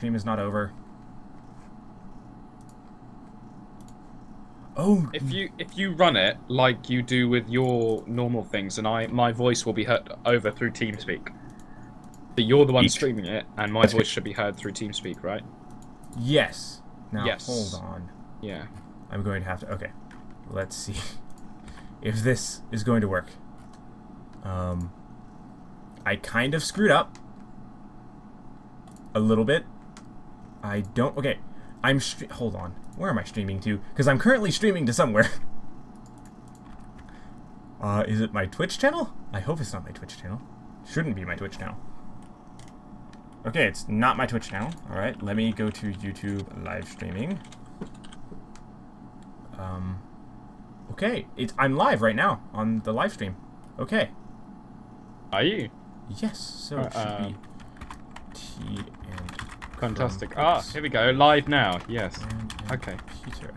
Stream is not over. Oh, If you run it like you do with your normal things, and my voice will be heard over through TeamSpeak. But you're the one streaming it, and my voice should be heard through TeamSpeak, right? yes. Now Yes. hold on. Yeah. I'm going to have to. Okay, let's see if this is going to work. I kind of screwed up a little bit. I don't. Okay, hold on. Where am I streaming to? Because I'm currently streaming to somewhere. Is it my Twitch channel? I hope it's not my Twitch channel. Shouldn't be my Twitch channel. Okay, it's not my Twitch channel. Alright, let me go to YouTube live streaming. Okay, I'm live right now on the live stream. Okay. Are you? Yes, so it should be T and Fantastic. Crumpets Here we go. Live now. Yes. and Okay. Peter.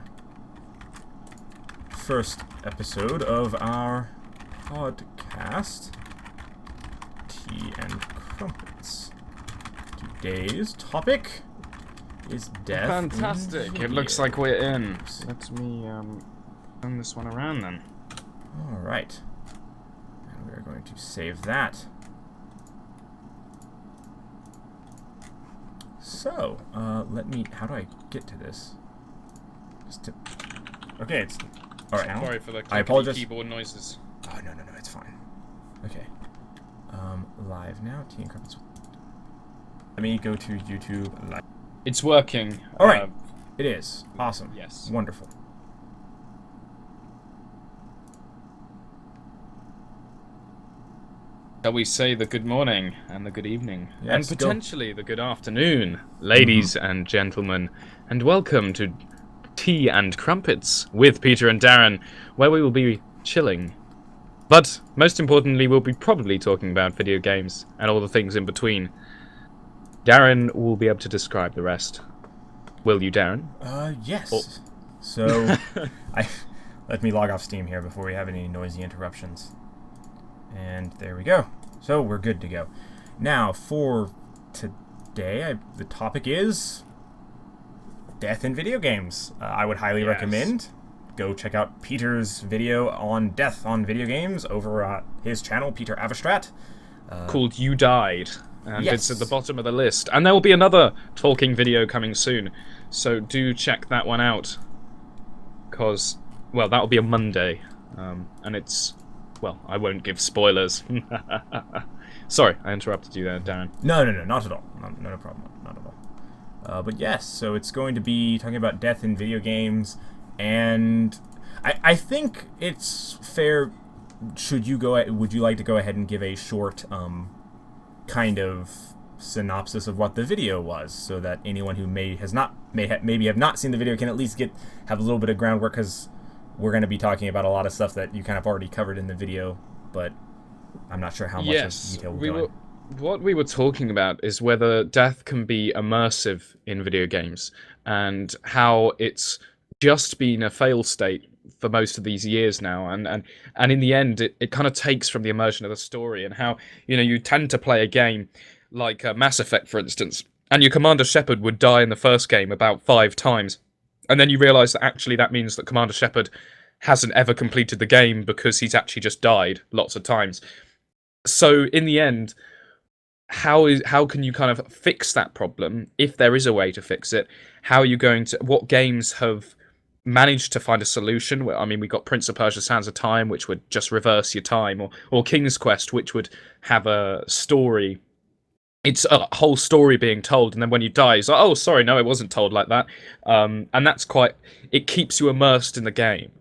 First episode of our podcast, Tea and Crumpets. Today's topic is death. Fantastic. It looks like we're in. Let me turn this one around then. Alright. And we're going to save that. So, let me... How do I get to this? Just to... Okay, it's... Alright, now. Sorry for the I apologize. keyboard noises. Oh, no, it's fine. Okay. Live now. Tea and Crumpets. Let me go to YouTube live. It's working. Alright. It is. Awesome. Yes. Wonderful. Shall we say the good morning and the good evening, Yes, and potentially the good afternoon, ladies and gentlemen, and welcome to Tea and Crumpets with Peter and Darin, where we will be chilling. But most importantly, we'll be probably talking about video games and all the things in between. Darin will be able to describe the rest. Will you, Darin? Yes. Oh. So, let me log off Steam here before we have any noisy interruptions. And there we go. So, we're good to go. Now, for today, the topic is death in video games. I would highly recommend go check out Peter's video on death on video games over at his channel, Peter Avastrat. Called You Died. And Yes. it's at the bottom of the list. And there will be another talking video coming soon. So do check that one out. Because, well, that'll be a Monday. And it's... Well, I won't give spoilers. Sorry, I interrupted you there, Darin. No, not at all. No problem. Not at all. But yes, so it's going to be talking about death in video games. And I think it's fair... Would you like to go ahead and give a short... kind of synopsis of what the video was, so that anyone who maybe have not seen the video can at least have a little bit of groundwork, because we're going to be talking about a lot of stuff that you kind of already covered in the video, but I'm not sure how much of detail we're going. What we were talking about is whether death can be immersive in video games, and how it's just been a fail state for most of these years now, and in the end it kind of takes from the immersion of the story, and how you tend to play a game like Mass Effect, for instance, and your Commander Shepard would die in the first game about 5 times, and then you realise that actually that means that Commander Shepard hasn't ever completed the game because he's actually just died lots of times. So in the end, how can you kind of fix that problem, if there is a way to fix it? How are you going to... What games have managed to find a solution? I mean, we got Prince of Persia: Sands of Time, which would just reverse your time, or King's Quest, which would have a story. It's a whole story being told, and then when you die, it's like, oh, sorry, no, it wasn't told like that. And that's quite... It keeps you immersed in the game.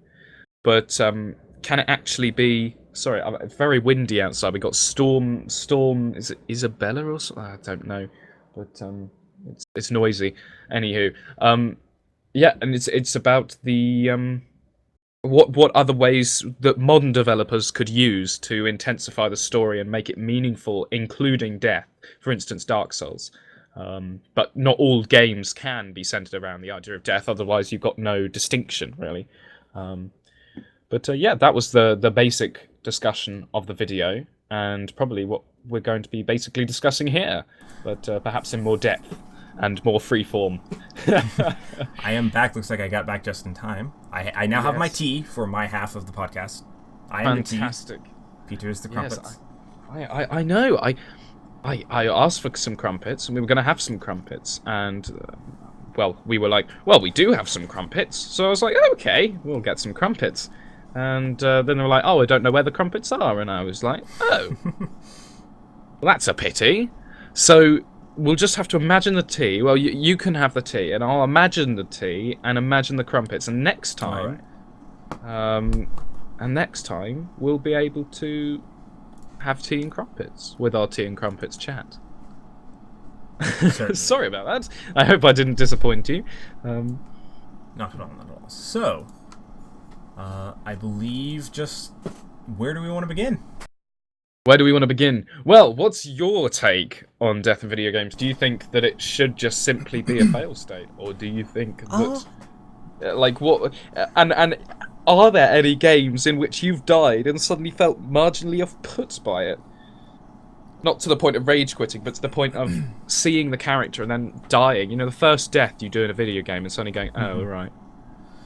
But can it actually be... Sorry, it's very windy outside. We got Storm... Is it Isabella or something? I don't know. But it's noisy. Anywho, yeah, and it's about the what other ways that modern developers could use to intensify the story and make it meaningful, including death. For instance, Dark Souls. But not all games can be centered around the idea of death, otherwise you've got no distinction, really. But yeah, that was the basic discussion of the video, and probably what we're going to be basically discussing here, but perhaps in more depth. and more freeform. I am back. Looks like I got back just in time. I now have my Yes. tea for my half of the podcast. I am Fantastic. the tea. Peter is the crumpets. Yes, I know. I asked for some crumpets, and we were going to have some crumpets, and well, we were like, well, we do have some crumpets, so I was like, okay, we'll get some crumpets, and then they were like, oh, I don't know where the crumpets are, and I was like, oh, well, that's a pity. So we'll just have to imagine the tea. Well, you can have the tea, and I'll imagine the tea and imagine the crumpets, and next time, we'll be able to have tea and crumpets with our tea and crumpets chat. Sorry about that. I hope I didn't disappoint you. Not at all, not at all. So, I believe just where do we want to begin? Where do we want to begin? Well, what's your take on death in video games? Do you think that it should just simply be a fail state, or do you think that, like, what? And are there any games in which you've died and suddenly felt marginally off-put by it? Not to the point of rage quitting, but to the point of seeing the character and then dying. You know, the first death you do in a video game and suddenly going, oh, right.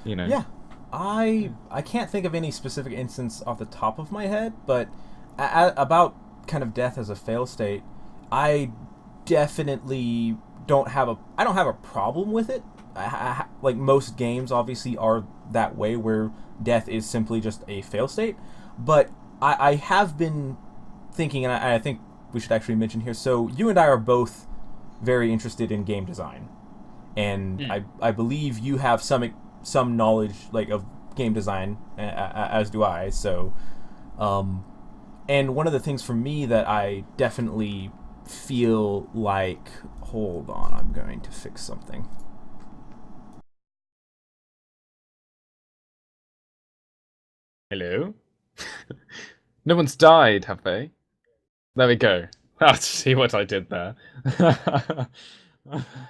You know. Yeah. I can't think of any specific instance off the top of my head, but about kind of death as a fail state, I definitely don't have a problem with it. Like most games obviously are that way, where death is simply just a fail state, but I have been thinking, and I think we should actually mention here, so you and I are both very interested in game design, and I believe you have some knowledge like of game design, as do I, so and one of the things for me that I definitely feel like, hold on, I'm going to fix something. Hello? No one's died, have they? There we go. Ah, see what I did there.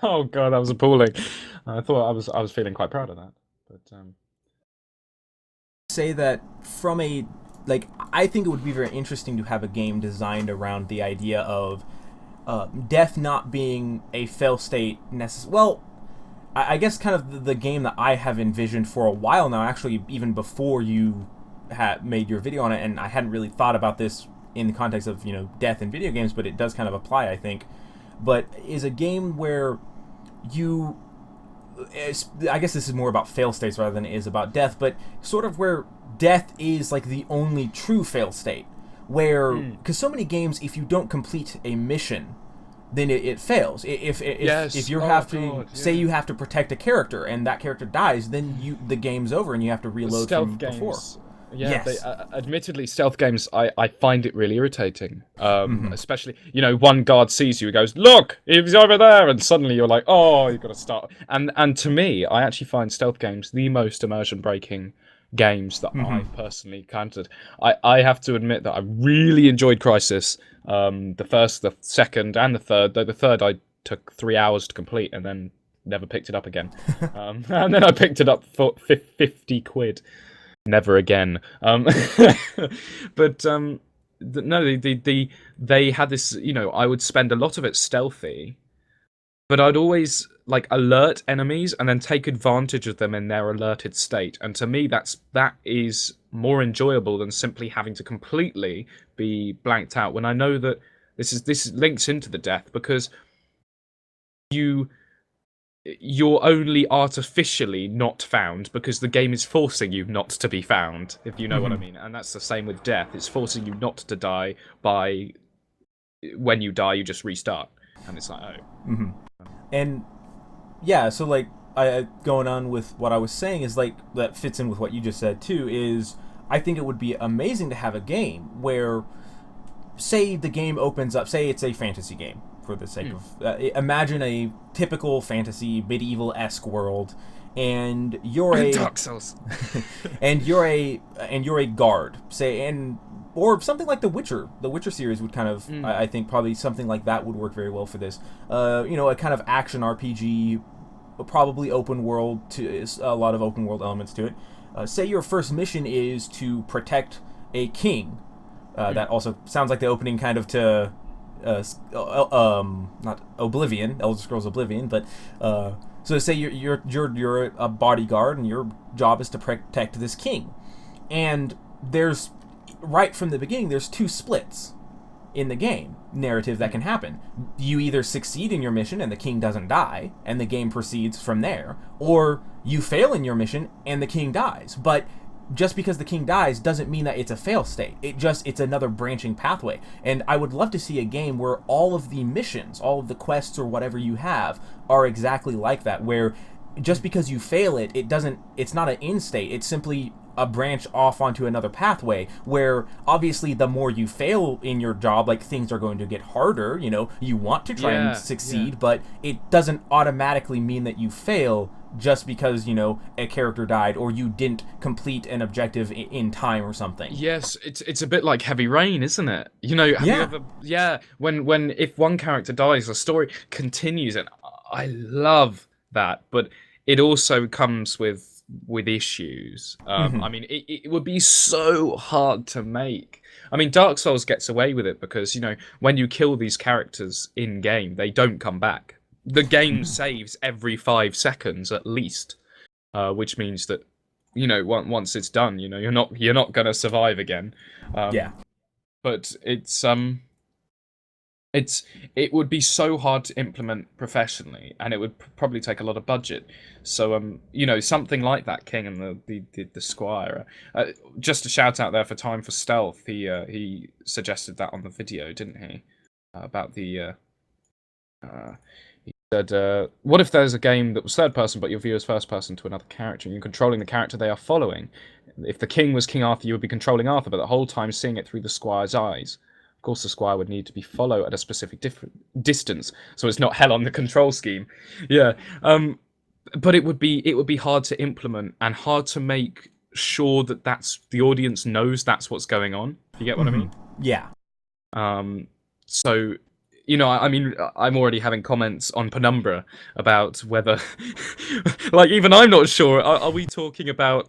Oh god, that was appalling. I thought I was feeling quite proud of that. But say that from a, like, I think it would be very interesting to have a game designed around the idea of death not being a fail state well, I guess kind of the game that I have envisioned for a while now, actually even before you had made your video on it, and I hadn't really thought about this in the context of, you know, death in video games, but it does kind of apply, I think, but is a game where you, I guess this is more about fail states rather than it is about death, but sort of where death is like the only true fail state, where, because so many games, if you don't complete a mission, then it fails. If you have to say you have to protect a character and that character dies, then the game's over and you have to reload from before. Yeah, yes. Admittedly, stealth games, I find it really irritating. Especially, you know, one guard sees you, he goes, look, he's over there, and suddenly you're like, oh, you've got to start. And to me, I actually find stealth games the most immersion-breaking games that I've personally encountered. I have to admit that I really enjoyed Crysis, the first, the second, and the third, though the third I took 3 hours to complete and then never picked it up again. And then I picked it up for 50 quid. Never again. But no, they had this, you know, I would spend a lot of it stealthy, but I'd always like alert enemies and then take advantage of them in their alerted state. And to me, that is more enjoyable than simply having to completely be blanked out. When I know that this links into the death, because you're only artificially not found because the game is forcing you not to be found, if you know what I mean. And that's the same with death. It's forcing you not to die by, when you die, you just restart. And it's like, oh. And yeah, so like, I going on with what I was saying is like, that fits in with what you just said too, is I think it would be amazing to have a game where, say the game opens up, say it's a fantasy game, for the sake of imagine a typical fantasy medieval-esque world, and you're a Dark Souls. and you're a guard, say, or something like The Witcher. The Witcher series would kind of, I think probably something like that would work very well for this. You know, a kind of action RPG, probably open world, a lot of open world elements to it. Say your first mission is to protect a king. That also sounds like the opening kind of to not Oblivion, Elder Scrolls Oblivion, but so say you're a bodyguard and your job is to protect this king, and there's right from the beginning there's two splits in the game narrative that can happen. You either succeed in your mission and the king doesn't die and the game proceeds from there, or you fail in your mission and the king dies. But just because the king dies doesn't mean that it's a fail state. It's another branching pathway. And I would love to see a game where all of the missions, all of the quests or whatever you have are exactly like that, where just because you fail it's not an end state. It's simply a branch off onto another pathway, where obviously the more you fail in your job, like, things are going to get harder. You want to try and succeed, but it doesn't automatically mean that you fail just because a character died or you didn't complete an objective in time or something. Yes, it's a bit like Heavy Rain, isn't it? When if one character dies, the story continues, and I love that, but it also comes with issues. I mean, it would be so hard to make. I mean, Dark Souls gets away with it because, when you kill these characters in game, they don't come back. The game saves every 5 seconds at least, which means that, once it's done, you're not gonna survive again. But it would be so hard to implement professionally, and it would probably take a lot of budget. So something like that King and the Squire. Just a shout out there for Time for Stealth. He suggested that on the video, didn't he? About the he said, what if there's a game that was third person, but your view is first person to another character, and you're controlling the character they are following? If the king was King Arthur, you would be controlling Arthur, but the whole time seeing it through the Squire's eyes. Of course, the Squire would need to be followed at a specific distance, so it's not hell on the control scheme. Yeah, but it would be hard to implement and hard to make sure that the audience knows that's what's going on. You get what I mean? Yeah. So, I mean, I'm already having comments on Penumbra about whether, like, even I'm not sure. Are we talking about?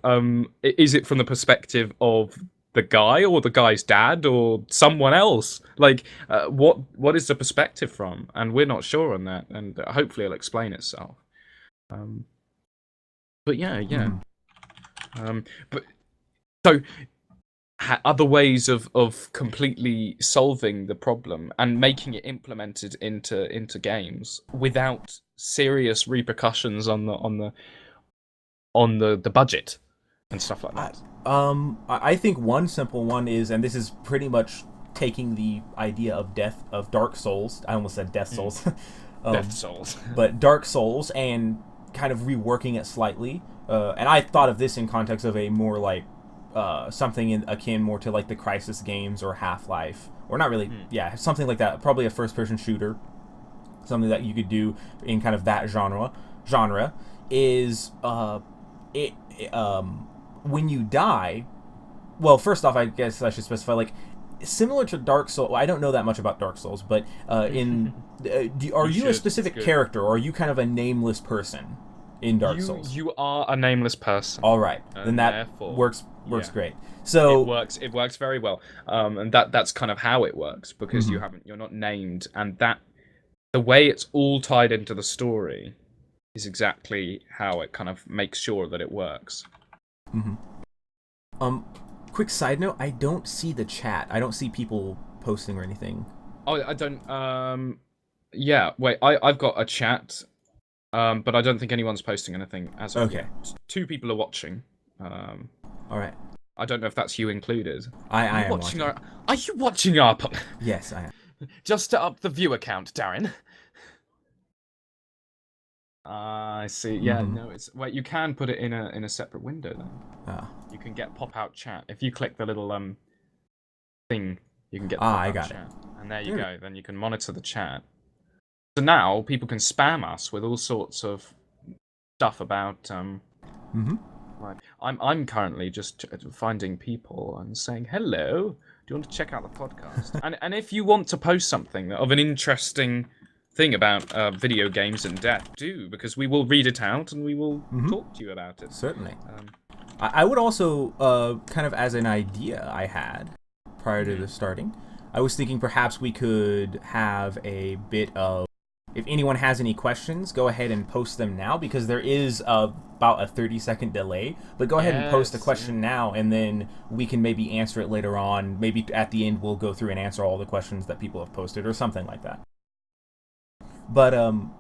Is it from the perspective of the guy or the guy's dad or someone else? Like, what is the perspective from? And we're not sure on that, and hopefully it'll explain itself. But yeah. But so other ways of completely solving the problem and making it implemented into games without serious repercussions on the budget and stuff like that. I think one simple one is, and this is pretty much taking the idea of Dark Souls. I almost said Death Souls. Death Souls. But Dark Souls, and kind of reworking it slightly. And I thought of this in context of a more like something akin more to like the Crysis games or Half-Life, or not really, something like that. Probably a first-person shooter, something that you could do in kind of that genre is when you die. Well, first off, I guess I should specify, like, similar to Dark Souls. I don't know that much about Dark Souls, but are you a specific character, or are you kind of a nameless person in Dark Souls? You are a nameless person. All right, then that works great. So it works very well, and that's kind of how it works, because you're not named, and that the way it's all tied into the story is exactly how it kind of makes sure that it works. Quick side note: I don't see the chat. I don't see people posting or anything. Oh, I don't. Yeah. Wait. I've got a chat. But I don't think anyone's posting anything as of yet. 2 people are watching. All right. I don't know if that's you included. I am watching. Are you watching our? Yes, I am. Just to up the viewer count, Darin. I see. Yeah, no, it's wait. You can put it in a separate window then. You can get pop-out chat if you click the little thing. You can get I got chat, and there you go. Then you can monitor the chat. So now people can spam us with all sorts of stuff about. Like, I'm currently just finding people and saying hello. Do you want to check out the podcast? and if you want to post something of an interesting thing about video games and death, do, because we will read it out and we will talk to you about it. Certainly. I would also kind of as an idea I had prior to this starting. I was thinking perhaps we could have a bit of, if anyone has any questions, go ahead and post them now, because there is about a 30-second delay. But go ahead and post the question now, and then we can maybe answer it later on. Maybe at the end we'll go through and answer all the questions that people have posted, or something like that. But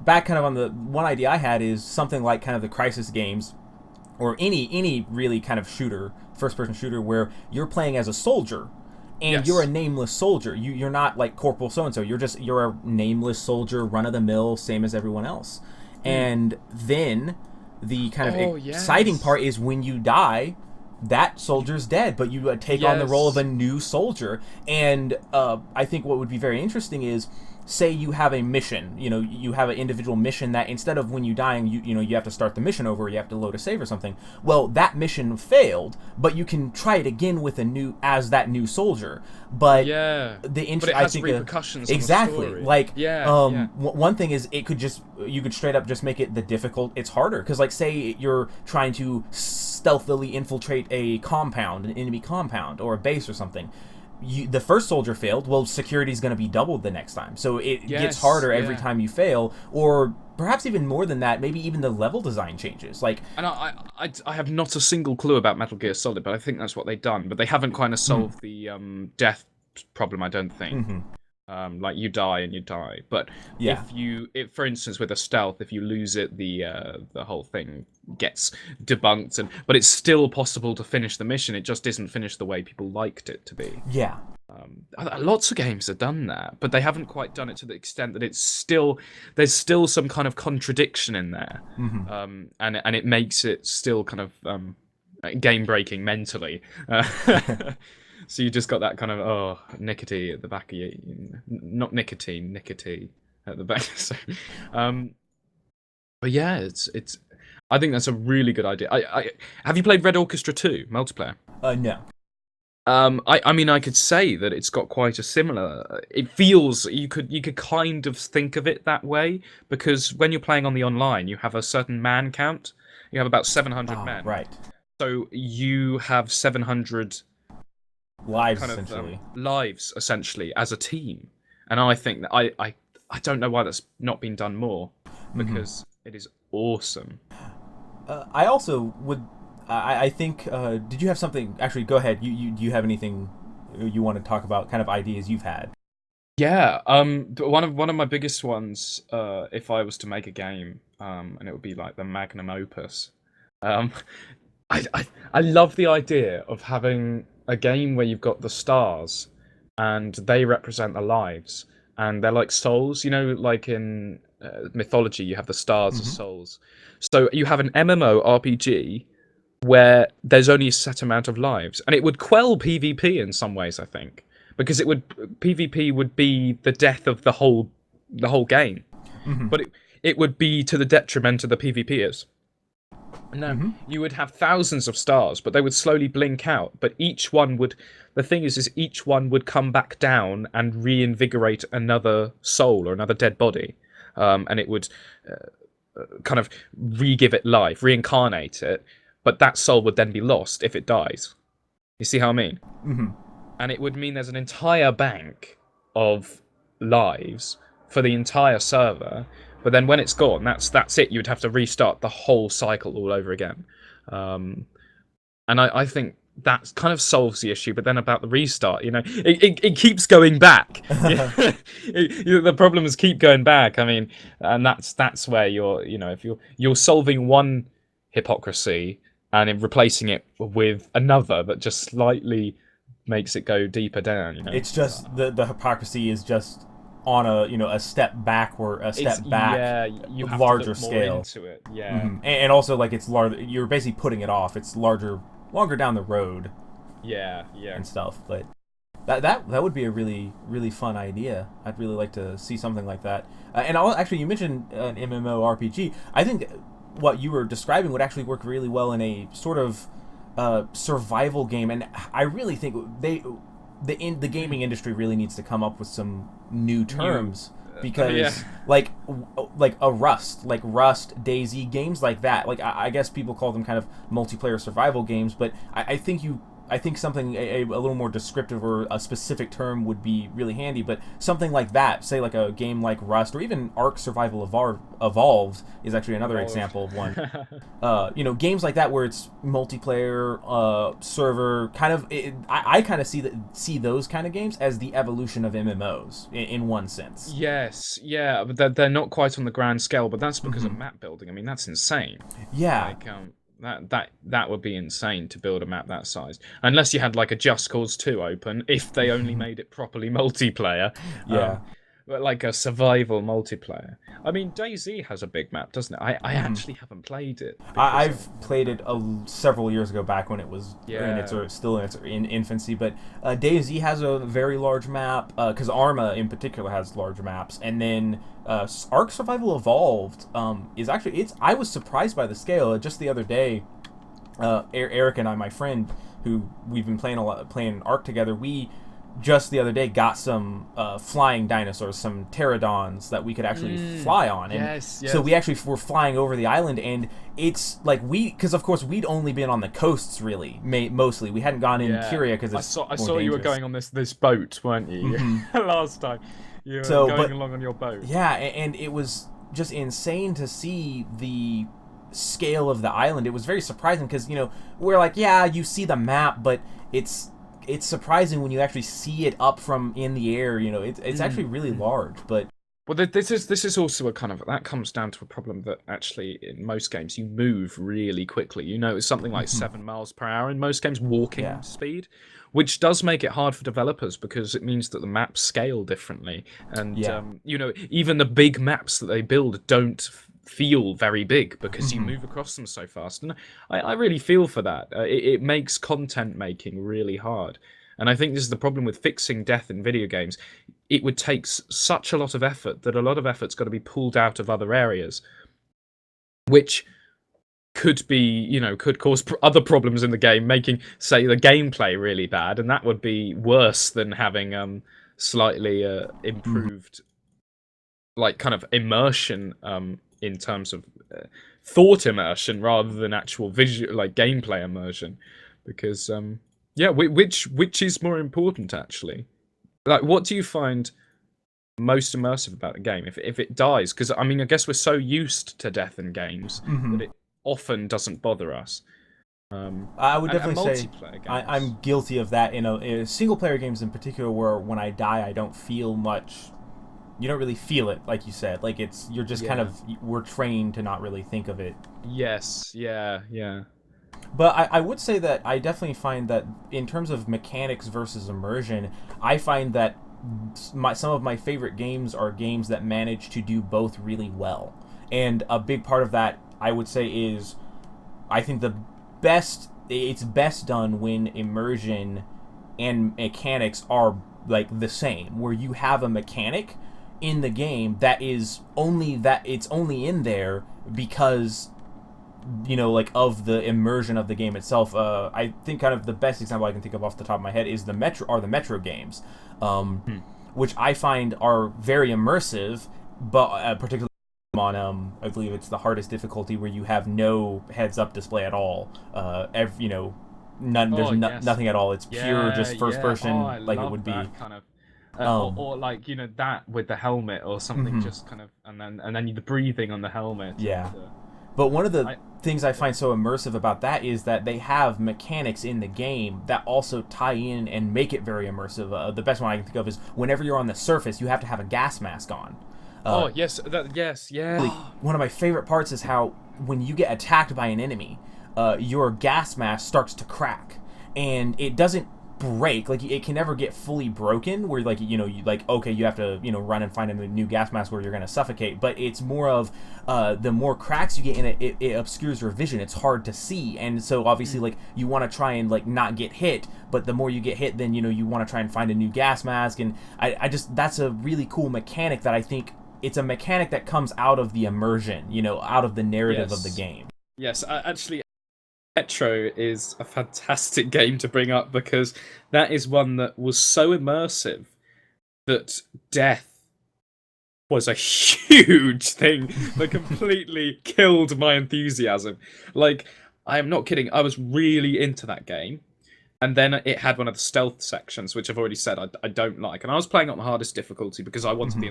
back kind of on the one idea I had is something like kind of the Crysis games, or any really kind of shooter, first-person shooter, where you're playing as a soldier. And you're a nameless soldier. You're not like Corporal so-and-so. You're a nameless soldier, run-of-the-mill, same as everyone else. And then the kind of exciting part is when you die, that soldier's dead, but you take on the role of a new soldier. And I think what would be very interesting is, say you have a mission, you have an individual mission that instead of when you die and you have to start the mission over, you have to load a save or something. Well, that mission failed, but you can try it again with that new soldier. But but it has repercussions exactly. On the story. Like one thing is you could straight up just make it it's harder, because like say you're trying to stealthily infiltrate an enemy compound or a base or something. The first soldier failed, well, security is going to be doubled the next time. So it gets harder every time you fail, or perhaps even more than that, maybe even the level design changes. And I have not a single clue about Metal Gear Solid, but I think that's what they've done. But they haven't kind of solved the death problem, I don't think. Like you die and you die. But if for instance with a stealth, if you lose it, the whole thing gets debunked, but it's still possible to finish the mission. It just isn't finished the way people liked it to be. Yeah. Lots of games have done that, but they haven't quite done it to the extent that there's still some kind of contradiction in there, and it makes it still kind of game breaking mentally. So you just got that kind of nicotine at the back of you, not nicotine at the back. So, but yeah, it's. I think that's a really good idea. Have you played Red Orchestra 2 multiplayer? No. I mean, I could say that it's got quite a similar. It feels you could kind of think of it that way, because when you're playing on the online, you have a certain man count. You have about 700 men. Right. So you have 700 lives essentially as a team, and I think that I don't know why that's not been done more, because it is awesome. I also would. I think. Did you have something? Actually, go ahead. Do you have anything you want to talk about? Kind of ideas you've had? Yeah. One of my biggest ones. If I was to make a game, and it would be like the magnum opus. I love the idea of having a game where you've got the stars, and they represent the lives, and they're like souls. Like in mythology, you have the stars as souls. So you have an MMO RPG where there's only a set amount of lives, and it would quell PvP in some ways, I think, because PvP would be the death of the whole game, but it would be to the detriment of the PvPers. No, you would have thousands of stars, but they would slowly blink out. But each one would. The thing is each one would come back down and reinvigorate another soul or another dead body, and it would kind of re-give it life, reincarnate it. But that soul would then be lost if it dies. You see how I mean? And it would mean there's an entire bank of lives for the entire server. But then when it's gone, that's it. You'd have to restart the whole cycle all over again. And I think that kind of solves the issue. But then about the restart, it keeps going back. The problems keep going back. I mean, and that's where if you're solving one hypocrisy and replacing it with another that just slightly makes it go deeper down. It's just the hypocrisy is just on a step back or a step back. Yeah, you have larger to look scale more into it. Yeah, and also like it's larger. You're basically putting it off. It's longer down the road. Yeah, and stuff. But that would be a really really fun idea. I'd really like to see something like that. Actually, you mentioned an MMORPG. I think what you were describing would actually work really well in a sort of survival game, and I really think the gaming industry really needs to come up with some new terms, because like a Rust, Daisy, games like that. Like I guess people call them kind of multiplayer survival games, but I think I think something a little more descriptive or a specific term would be really handy, but something like that, say like a game like Rust or even Ark Survival Evolved is actually another example of one. Games like that where it's multiplayer, server, kind of. I kind of see those kind of games as the evolution of MMOs in one sense. Yes, yeah, but they're not quite on the grand scale, but that's because of map building. I mean, that's insane. Yeah. Like, that would be insane to build a map that size, unless you had like a Just Cause 2 open, if they only made it properly multiplayer. Yeah. But like a survival multiplayer. I mean, DayZ has a big map, doesn't it? I actually haven't played it. I've played it several years ago, back when it was still in its infancy. But DayZ has a very large map, because Arma in particular has large maps. And then Ark Survival Evolved is actually I was surprised by the scale. Just the other day, Eric and I, my friend, who we've been playing Ark together, we just the other day got some flying dinosaurs, some pterodons that we could actually fly on. And yes. so we actually were flying over the island, and it's like because of course we'd only been on the coasts really, mostly. We hadn't gone in Kyria because I saw you were going on this boat, weren't you? Last time you were going along on your boat. Yeah, and it was just insane to see the scale of the island. It was very surprising because we're like, yeah, you see the map, but it's surprising when you actually see it up from in the air. It's actually really large. But this is also a kind of, that comes down to a problem that actually in most games you move really quickly. It's something like 7 miles per hour in most games, walking speed, which does make it hard for developers because it means that the maps scale differently, and even the big maps that they build don't feel very big because you move across them so fast. And I really feel for that. It makes content making really hard. And I think this is the problem with fixing death in video games. It would take such a lot of effort that a lot of effort's got to be pulled out of other areas, which could be, could cause other problems in the game, making, say, the gameplay really bad. And that would be worse than having slightly improved, like, kind of immersion, in terms of thought immersion rather than actual visual, like gameplay immersion, because which is more important actually? Like, what do you find most immersive about a game if it dies? Because I mean, I guess we're so used to death in games that it often doesn't bother us. I would definitely say I'm guilty of that in single player games in particular, where when I die I don't feel much. You don't really feel it, like you said. Like you're just kind of, we're trained to not really think of it. Yes, yeah. But I would say that I definitely find that in terms of mechanics versus immersion, I find that some of my favorite games are games that manage to do both really well. And a big part of that, I would say, is I think it's best done when immersion and mechanics are like the same, where you have a mechanic in the game it's only in there because like of the immersion of the game itself. I think kind of the best example I can think of off the top of my head is the Metro games, which I find are very immersive, but particularly on I believe it's the hardest difficulty, where you have no heads-up display at all. There's nothing at all. It's pure just first person, like it would be kind of. Or like that with the helmet or something, just kind of, and then the breathing on the helmet. Yeah, but one of the things I find so immersive about that is that they have mechanics in the game that also tie in and make it very immersive. The best one I can think of is whenever you're on the surface, you have to have a gas mask on. Yes. One of my favorite parts is how when you get attacked by an enemy, your gas mask starts to crack, and it doesn't break. Like, it can never get fully broken where like you have to run and find a new gas mask where you're going to suffocate, but it's more of the more cracks you get in it obscures your vision. It's hard to see, and so obviously like you want to try and like not get hit, but the more you get hit, then you want to try and find a new gas mask. And I just, that's a really cool mechanic that I think it's a mechanic that comes out of the immersion, out of the narrative of the game. Yes, actually Metro is a fantastic game to bring up, because that is one that was so immersive that death was a huge thing that completely killed my enthusiasm. Like, I am not kidding, I was really into that game, And then it had one of the stealth sections, which I've already said I don't like. And I was playing on the hardest difficulty because I wanted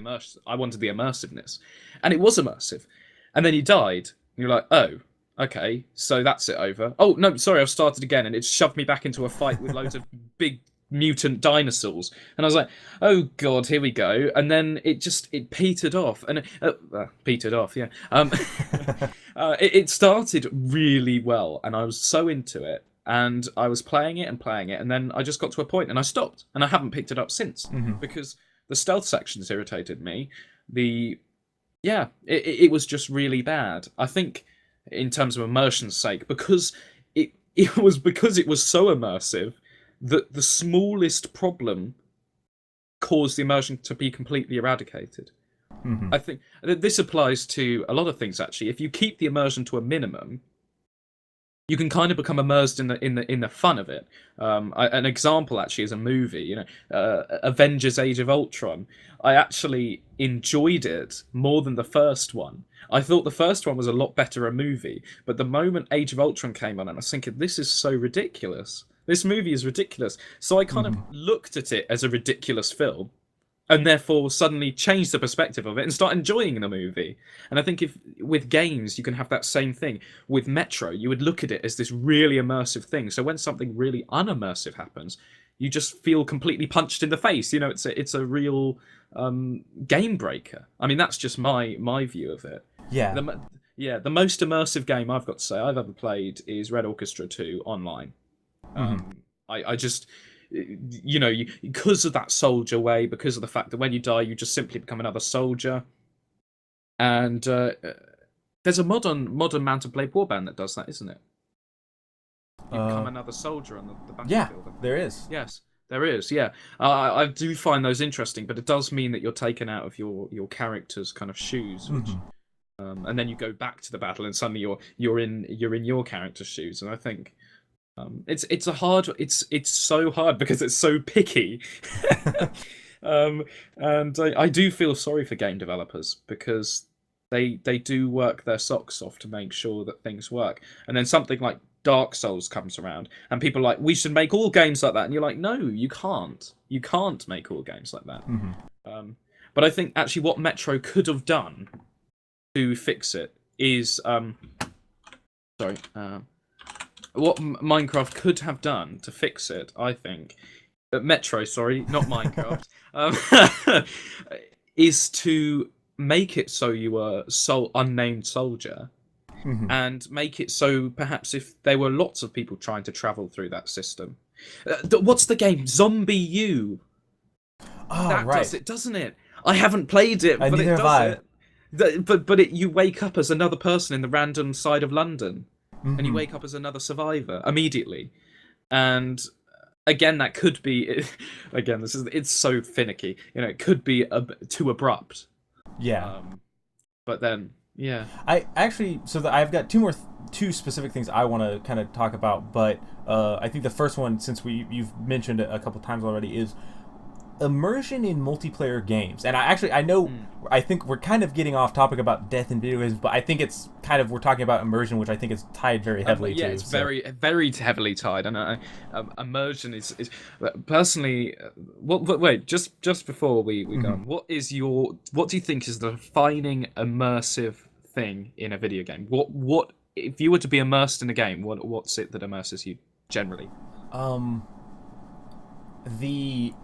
I wanted the immersiveness, and it was immersive. And then you died, and you're like, oh, okay, so that's it over. Oh no, sorry, I've started again, and it shoved me back into a fight with loads of big mutant dinosaurs, and I was like, oh god, here we go. And then it petered off, and petered off, yeah. It started really well, and I was so into it. And I was playing it, and then I just got to a point and I stopped, and I haven't picked it up since because the stealth sections irritated me. It was just really bad. I think in terms of immersion's sake, because it was so immersive that the smallest problem caused the immersion to be completely eradicated. I think this applies to a lot of things actually. If you keep the immersion to a minimum, you can kind of become immersed in the fun of it. An example actually is a movie, Avengers: Age of Ultron. I actually enjoyed it more than the first one. I thought the first one was a lot better a movie, but the moment Age of Ultron came on, and I was thinking, this is so ridiculous. This movie is ridiculous. So I kind of looked at it as a ridiculous film, and therefore suddenly change the perspective of it and start enjoying the movie. And I think if with games you can have that same thing. With Metro, you would look at it as this really immersive thing. So when something really unimmersive happens, you just feel completely punched in the face. It's a real game breaker. I mean, that's just my view of it. Yeah. The most immersive game I've got to say I've ever played is Red Orchestra 2 online. I just... because of that soldier way, because of the fact that when you die, you just simply become another soldier. And there's a modern Mountain Blade Warband that does that, isn't it? You become another soldier on the battlefield. Yeah, there is. Yes, there is. Yeah, I do find those interesting, but it does mean that you're taken out of your character's kind of shoes, which, and then you go back to the battle, and suddenly you're in your character's shoes, and I think. It's so hard because it's so picky, and I do feel sorry for game developers because they do work their socks off to make sure that things work, and then something like Dark Souls comes around and people are like, we should make all games like that, and you're like, no, you can't make all games like that. But I think actually what Metro could have done to fix it is what Minecraft could have done to fix it, I think, Metro, sorry, not Minecraft, is to make it so you were unnamed soldier, and make it so perhaps if there were lots of people trying to travel through that system. What's the game? Zombie U. Oh, that right. does it, doesn't it? I haven't played it, but it does it. But you wake up as another person in the random side of London. And you wake up as another survivor immediately, and again, that could be again. It's so finicky, it could be too abrupt. Yeah. But then, yeah. I actually, I've got two specific things I want to kind of talk about, but I think the first one, since you've mentioned it a couple times already, is immersion in multiplayer games. And I think we're kind of getting off topic about death in video games, but I think it's kind of, we're talking about immersion, which I think is tied very heavily to. Yeah, it's very, very heavily tied. And immersion is personally. Wait, just before we go on, what do you think is the defining immersive thing in a video game? What if you were to be immersed in a game? What's it that immerses you generally? The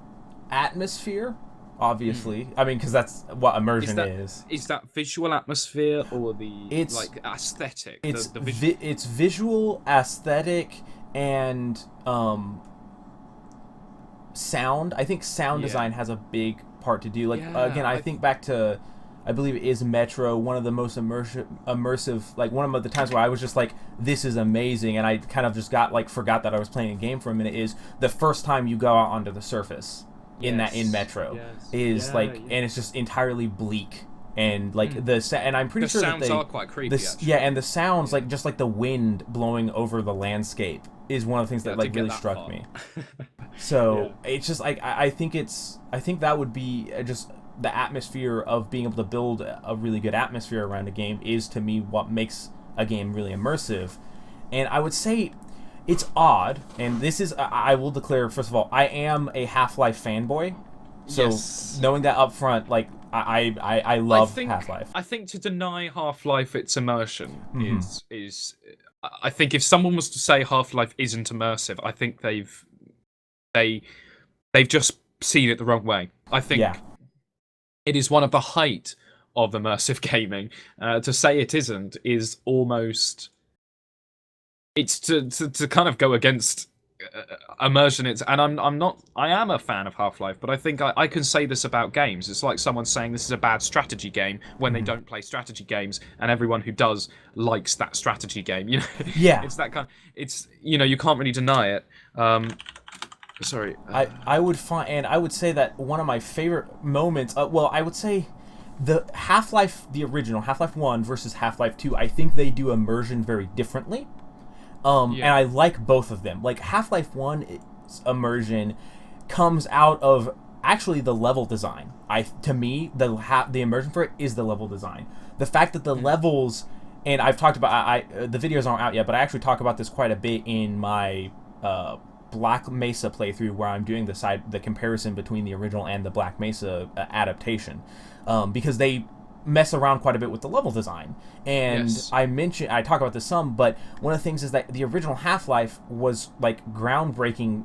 atmosphere, obviously. I mean, because that's what immersion is. Is that visual atmosphere or aesthetic? It's visual, aesthetic, and sound. I think sound design has a big part to do. Again, I think back to, I believe it is Metro, one of the most immersive, like one of the times where I was just like, this is amazing, and I kind of just forgot that I was playing a game for a minute, is the first time you go out onto the surface in Metro and it's just entirely bleak, and and I'm pretty sure the sounds are quite creepy. And the sounds just like the wind blowing over the landscape is one of the things that really struck me. So it's just I think that would be just the atmosphere of being able to build a really good atmosphere around a game is, to me, what makes a game really immersive. And I would say it's odd, and this is I will declare first of all, I am a Half-Life fanboy. So Yes. knowing that up front, like I love Half-Life. I think to deny Half-Life its immersion is I think if someone was to say Half-Life isn't immersive, I think they've just seen it the wrong way. I think it is one of the height of immersive gaming. To say it isn't is almost it's to kind of go against immersion. I am a fan of Half-Life, but I think I can say this about games. It's like someone saying this is a bad strategy game when they don't play strategy games, and everyone who does likes that strategy game. You know, it's that kind. It's you can't really deny it. Sorry, I would find, and I would say that one of my favorite moments. Well, I would say the Half-Life, the original Half-Life 1 versus Half-Life 2. I think they do immersion very differently. And I like both of them. Like Half-Life 1's immersion comes out of actually the level design. To me, the immersion for it is the level design. The fact that the levels, and I've talked about, the videos aren't out yet, but I actually talk about this quite a bit in my Black Mesa playthrough, where I'm doing the comparison between the original and the Black Mesa adaptation, because they mess around quite a bit with the level design. And I talk about this some, but one of the things is that the original Half-Life was like groundbreaking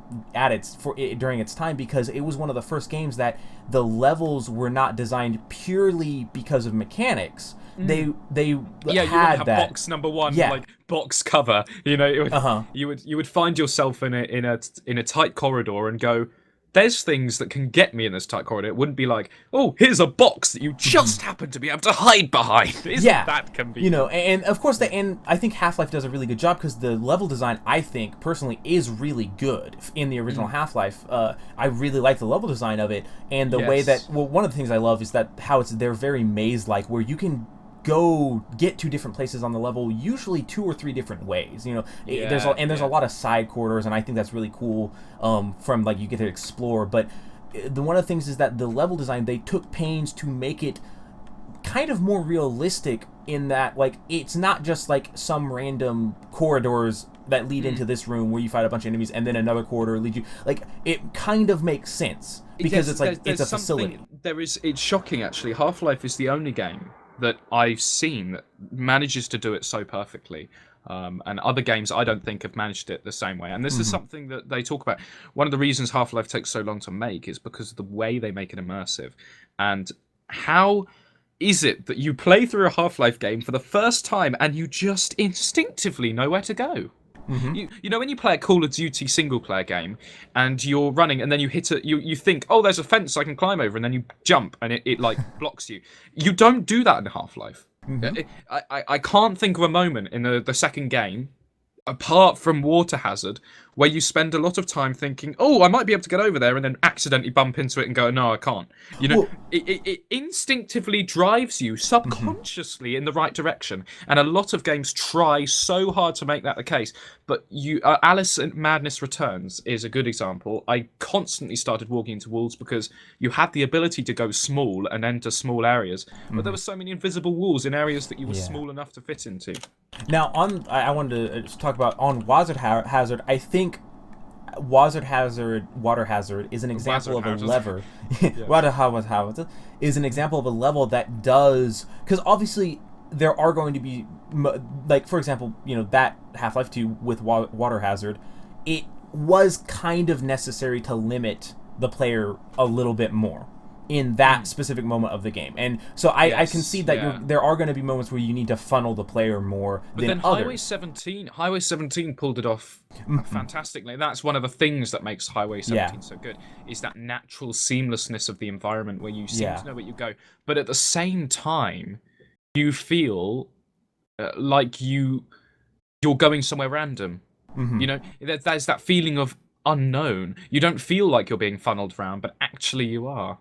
during its time, because it was one of the first games that the levels were not designed purely because of mechanics. They you would have box number one, like box cover. You would find yourself in a tight corridor and go, there's things that can get me in this tight corridor. It wouldn't be like, oh, here's a box that you just happen to be able to hide behind. That can be, and of course, and I think Half-Life does a really good job, because the level design, I think personally, is really good in the original Half-Life. I really like the level design of it, and the way that, well, one of the things I love is that how they're very maze-like, where you can get to different places on the level, usually 2 or 3 different ways. There's a lot of side corridors, and I think that's really cool. From like, you get to explore, but one of the things is that the level design, they took pains to make it kind of more realistic, in that like it's not just like some random corridors that lead into this room where you fight a bunch of enemies, and then another corridor leads you. Like, it kind of makes sense, because it's a facility. It's shocking actually. Half-Life is the only game that I've seen that manages to do it so perfectly. And other games I don't think have managed it the same way. And this is something that they talk about. One of the reasons Half-Life takes so long to make is because of the way they make it immersive. And how is it that you play through a Half-Life game for the first time and you just instinctively know where to go? You know when you play a Call of Duty single player game and you're running and then you hit you think, oh, there's a fence I can climb over, and then you jump and it like blocks you. You don't do that in Half-Life. I can't think of a moment in the second game, apart from Water Hazard, where you spend a lot of time thinking, oh, I might be able to get over there, and then accidentally bump into it and go, no, I can't. It instinctively drives you subconsciously in the right direction, and a lot of games try so hard to make that the case. But Alice in Madness Returns is a good example. I constantly started walking into walls because you had the ability to go small and enter small areas, but there were so many invisible walls in areas that you were small enough to fit into. Now, I wanted to talk about on Water Hazard. I think Water Hazard is an example of a lever. Water Hazard is an example of a level that does, because obviously there are going to be, like, for example, that Half-Life 2 with Water Hazard, it was kind of necessary to limit the player a little bit more in that specific moment of the game. And so I concede that there are going to be moments where you need to funnel the player more than others. Highway 17 pulled it off fantastically. That's one of the things that makes Highway 17 so good, is that natural seamlessness of the environment where you seem to know where you go. But at the same time, you feel like you're going somewhere random. There's that feeling of unknown. You don't feel like you're being funneled around, but actually you are.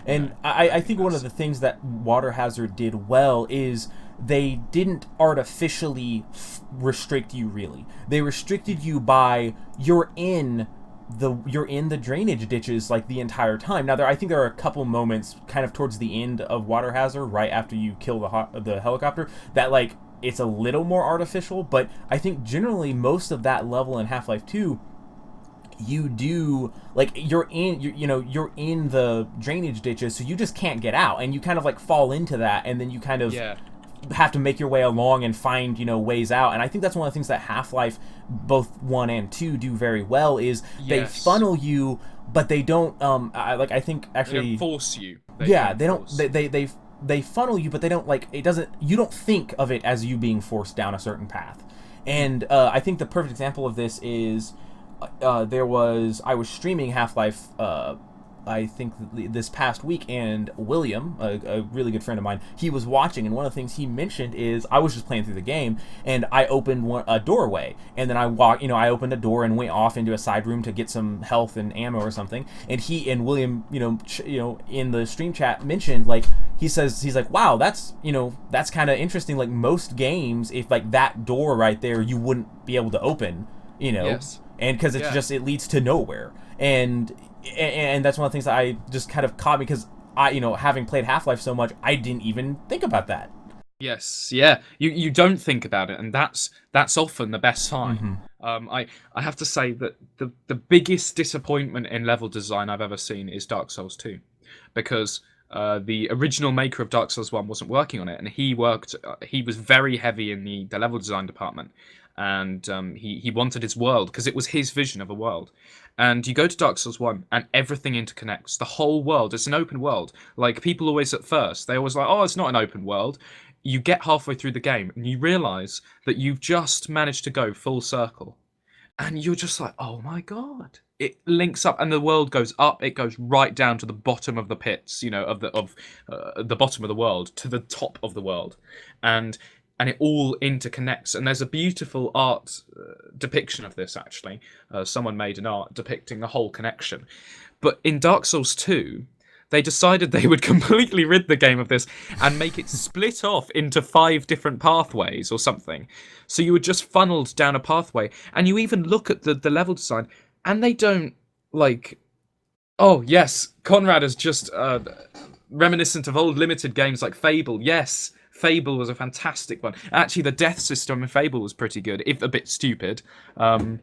And I think one of the things that Water Hazard did well is they didn't artificially restrict you, really. They restricted you by you're in the drainage ditches like the entire time. Now, I think there are a couple moments kind of towards the end of Water Hazard, right after you kill the helicopter, that like it's a little more artificial, but I think generally most of that level in Half-Life 2, you do, like, you're in the drainage ditches, so you just can't get out, and you kind of like fall into that, and then you kind of have to make your way along and find, ways out. And I think that's one of the things that Half-Life both 1 and 2 do very well, is they funnel you, but they don't I think actually they don't force you. They funnel you, but they don't, like, you don't think of it as you being forced down a certain path. And I think the perfect example of this is I was streaming Half-Life I think this past week, and William, a really good friend of mine, he was watching, and one of the things he mentioned is I was just playing through the game, and I opened a doorway, and then I opened a door and went off into a side room to get some health and ammo or something, and he and William, in the stream chat mentioned, like, he's like, wow, that's kind of interesting. Like, most games, if like that door right there, you wouldn't be able to open, and because it leads to nowhere, and that's one of the things that I just kind of caught me, because I, having played Half-Life so much, I didn't even think about that. Yes, yeah, you don't think about it, and that's often the best sign. I have to say that the biggest disappointment in level design I've ever seen is Dark Souls 2, because the original maker of Dark Souls 1 wasn't working on it, and he was very heavy in the level design department, and he wanted his world, because it was his vision of a world. And you go to Dark Souls 1 and everything interconnects. The whole world, it's an open world. Like, people always at first, they always like, oh, it's not an open world. You get halfway through the game and you realise that you've just managed to go full circle. And you're just like, oh my God. It links up, and the world goes up, it goes right down to the bottom of the pits, of the bottom of the world, to the top of the world. And it all interconnects, and there's a beautiful art depiction of this, actually. Someone made an art depicting the whole connection. But in Dark Souls 2, they decided they would completely rid the game of this and make it split off into 5 different pathways or something. So you were just funneled down a pathway, and you even look at the level design, and they don't, like... Oh, yes, Conrad is just reminiscent of old limited games like Fable. Yes, Fable was a fantastic one. Actually, the death system in Fable was pretty good, if a bit stupid. And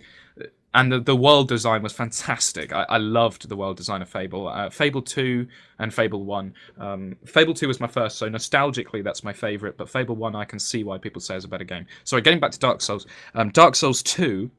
the world design was fantastic. I loved the world design of Fable. Fable 2 and Fable 1. Fable 2 was my first, so nostalgically that's my favourite, but Fable 1 I can see why people say is a better game. Sorry, getting back to Dark Souls. Dark Souls 2,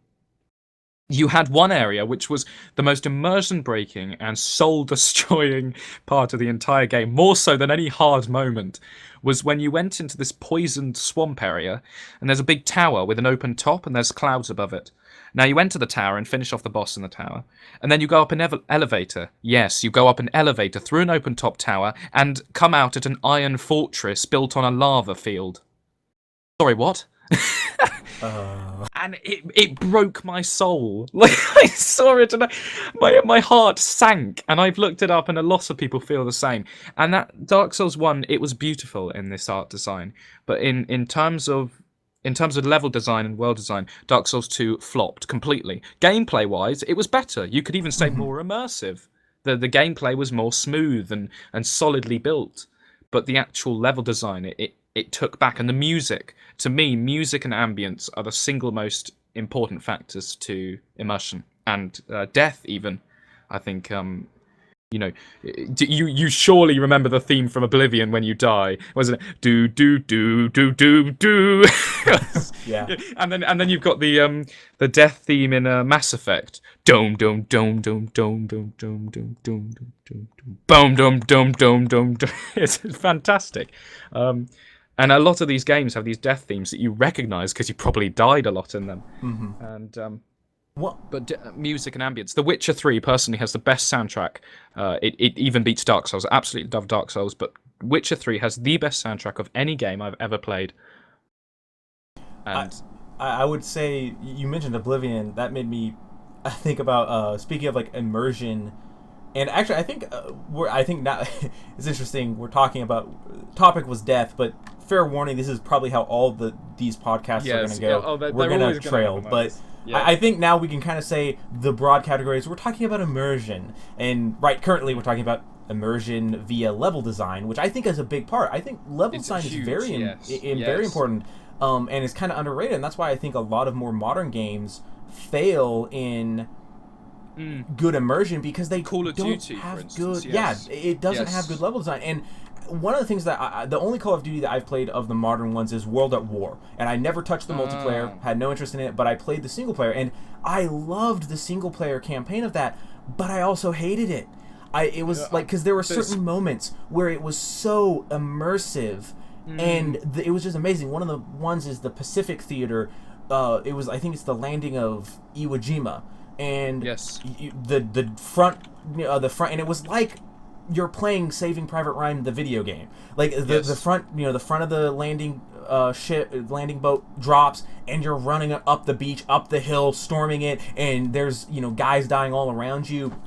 you had one area which was the most immersion-breaking and soul-destroying part of the entire game, more so than any hard moment, was when you went into this poisoned swamp area, and there's a big tower with an open top, and there's clouds above it. Now, you enter the tower and finish off the boss in the tower, and then you go up an elevator. Yes, you go up an elevator through an open-top tower, and come out at an iron fortress built on a lava field. Sorry, what? And it broke my soul. Like, I saw it and my heart sank, and I've looked it up, and a lot of people feel the same. And that Dark Souls 1, it was beautiful in this art design, but in terms of level design and world design, Dark Souls 2 flopped completely. Gameplay wise, it was better. You could even say more immersive. The gameplay was more smooth and solidly built, but the actual level design, it took back. And the music, to me, music and ambience are the single most important factors to immersion and death. Even, I think, you surely remember the theme from Oblivion when you die, wasn't it? Do do do do do do. Yeah. And then you've got the death theme in Mass Effect. Dome dome dome dome dome dome dome dome dome dome boom dome dome dome dome. It's fantastic. And a lot of these games have these death themes that you recognise because you probably died a lot in them. And But music and ambience. The Witcher 3 personally has the best soundtrack. It even beats Dark Souls. I absolutely love Dark Souls, but Witcher 3 has the best soundtrack of any game I've ever played. And I would say, you mentioned Oblivion. That made me think about, speaking of like immersion. And actually, I think now it's interesting. We're talking about, topic was death, but fair warning, this is probably how all these podcasts are going to go. We're going to trail, but yeah. I think now we can kind of say the broad categories. We're talking about immersion, and currently we're talking about immersion via level design, which I think is a big part. I think level design is very important. and it's kind of underrated, and that's why I think a lot of more modern games fail in good immersion, because they Call of don't Duty, have for instance, good. yes. Yeah, it doesn't Yes. have good level design. And one of the things that the only Call of Duty that I've played of the modern ones is World at War, and I never touched the multiplayer, had no interest in it, but I played the single player, and I loved the single player campaign of that, but I also hated it. It was like, because there were certain moments where it was so immersive, and it was just amazing. One of the ones is the Pacific Theater. It was, I think it's the landing of Iwo Jima, and Yes. the front, and it was like you're playing Saving Private Ryan, the video game. Like the front, the front of the landing landing boat drops, and you're running up the beach, up the hill, storming it, and there's guys dying all around you,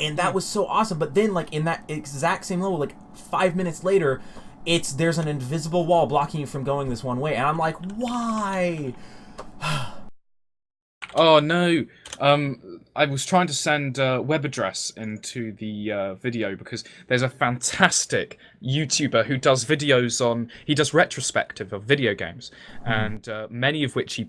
and that was so awesome. But then, like in that exact same level, like 5 minutes later, there's an invisible wall blocking you from going this one way, and I'm like, why? Oh no! I was trying to send web address into the video because there's a fantastic YouTuber who does videos on. He does retrospective of video games, and many of which he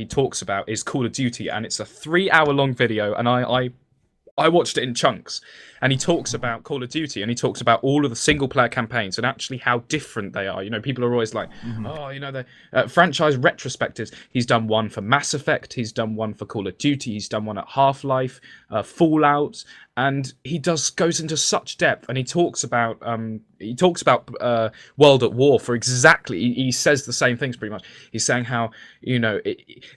talks about is Call of Duty, and it's a 3-hour-long video, and I watched it in chunks, and he talks about Call of Duty, and he talks about all of the single-player campaigns and actually how different they are. People are always like, the franchise retrospectives. He's done one for Mass Effect, he's done one for Call of Duty, he's done one at Half-Life, Fallout, and he goes into such depth, and he talks about World at War for exactly. He says the same things pretty much. He's saying how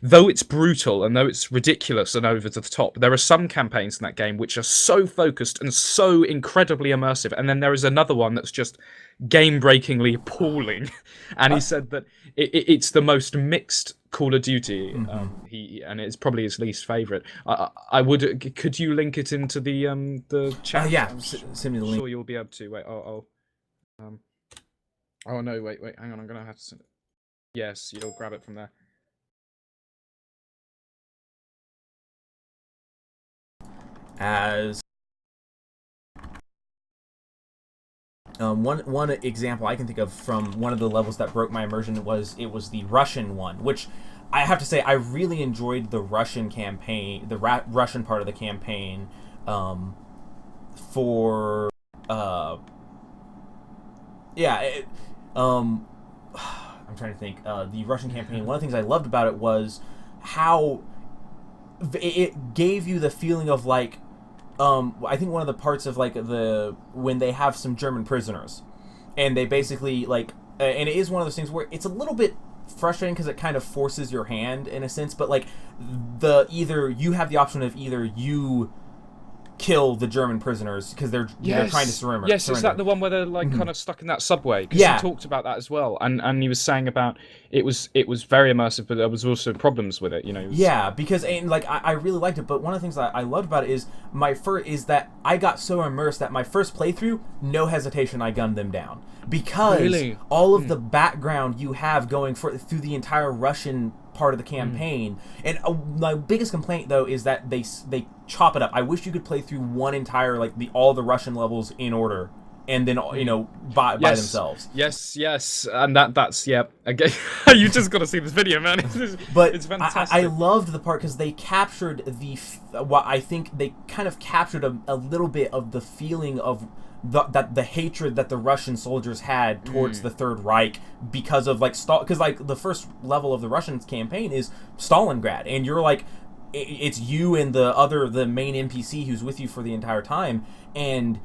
though it's brutal and though it's ridiculous and over the top, there are some campaigns in that game which are so focused and so incredibly immersive, and then there is another one that's just game-breakingly appalling. And he said that it's the most mixed Call of Duty. And it's probably his least favorite. I would. Could you link it into the chat? Yeah, send me the link. Sure, you'll be able to. Wait, oh no, wait, hang on. I'm gonna have to send it. Yes, you'll grab it from there. As one example I can think of from one of the levels that broke my immersion was the Russian one, which I have to say I really enjoyed the Russian campaign, the Russian part of the campaign. I'm trying to think. The Russian campaign. One of the things I loved about it was how it gave you the feeling of like. I think one of the parts of like when they have some German prisoners, and they basically like, and it is one of those things where it's a little bit frustrating because it kind of forces your hand in a sense, but like either you have the option of either you kill the German prisoners because they're trying to surrender. Yes, is that the one where they're like kind of stuck in that subway? Because he talked about that as well, and he was saying about it was very immersive, but there was also problems with it. Yeah, because I really liked it, but one of the things that I loved about it is that I got so immersed that my first playthrough, no hesitation, I gunned them down because all of the background you have going through the entire Russian part of the campaign. And my biggest complaint though is that they chop it up. I wish you could play through one entire all the Russian levels in order, and then by themselves. Yes, and that's again. You just got to see this video, man. It's fantastic. I loved the part because they captured I think they kind of captured a little bit of the feeling of the hatred that the Russian soldiers had towards the Third Reich because of because the first level of the Russian campaign is Stalingrad, and you're like, it's you and the main NPC who's with you for the entire time, and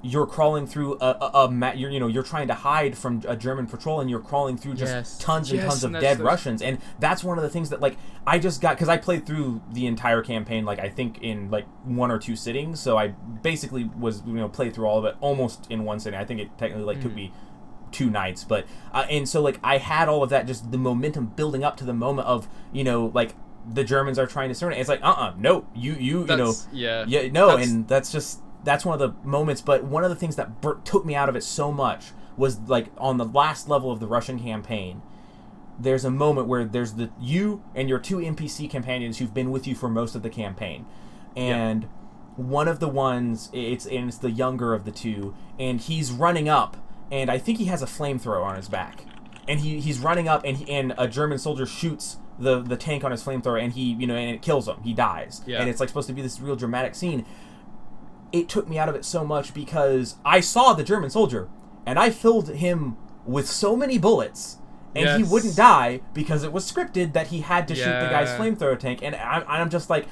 you're crawling through you're trying to hide from a German patrol, and you're crawling through just tons and tons of dead Russians, and that's one of the things that I just got, because I played through the entire campaign I think in 1 or 2 sittings, so I basically was played through all of it almost in one sitting. I think it technically took me 2 nights, but and so I had all of that, just the momentum building up to the moment of the Germans are trying to surrender. It's no, and that's one of the moments. But one of the things that took me out of it so much was on the last level of the Russian campaign, there's a moment where there's you and your 2 NPC companions who've been with you for most of the campaign, and one of the ones it's the younger of the 2, and he's running up, and I think he has a flamethrower on his back. and he's running up, and a German soldier shoots the tank on his flamethrower, and and it kills him. He dies, and it's like supposed to be this real dramatic scene. It took me out of it so much because I saw the German soldier, and I filled him with so many bullets, and he wouldn't die because it was scripted that he had to shoot the guy's flamethrower tank, and I'm just like,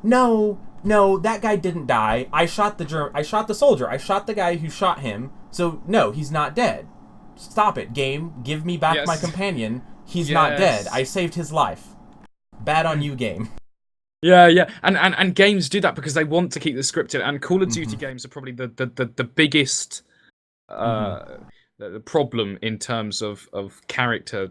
no, that guy didn't die. I shot the soldier. I shot the guy who shot him. So no, he's not dead. Stop it, game. Give me back my companion. He's not dead. I saved his life. Bad on you, game. Yeah. And games do that because they want to keep the scripted. And Call of Duty games are probably the biggest the problem in terms of character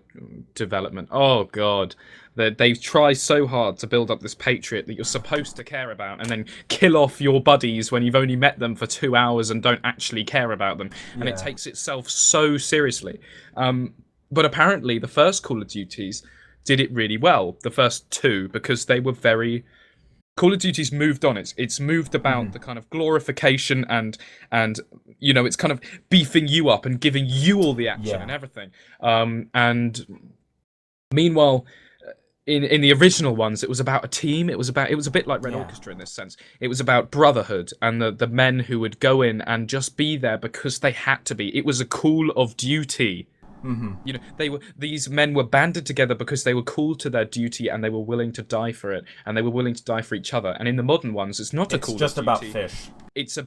development. Oh god, they try so hard to build up this patriot that you're supposed to care about, and then kill off your buddies when you've only met them for 2 hours and don't actually care about them, and it takes itself so seriously. But apparently the first Call of Duties did it really well, the first two, because they were very... Call of Duty's moved on. It's moved about the kind of glorification and it's kind of beefing you up and giving you all the action and everything. And meanwhile, in the original ones, it was about a team. It was a bit like Red Orchestra in this sense. It was about brotherhood and the men who would go in and just be there because they had to be. It was a Call of Duty. These men were banded together because they were called to their duty and they were willing to die for it, and they were willing to die for each other. And in the modern ones, it's not a Call of Duty. It's just about fish. It's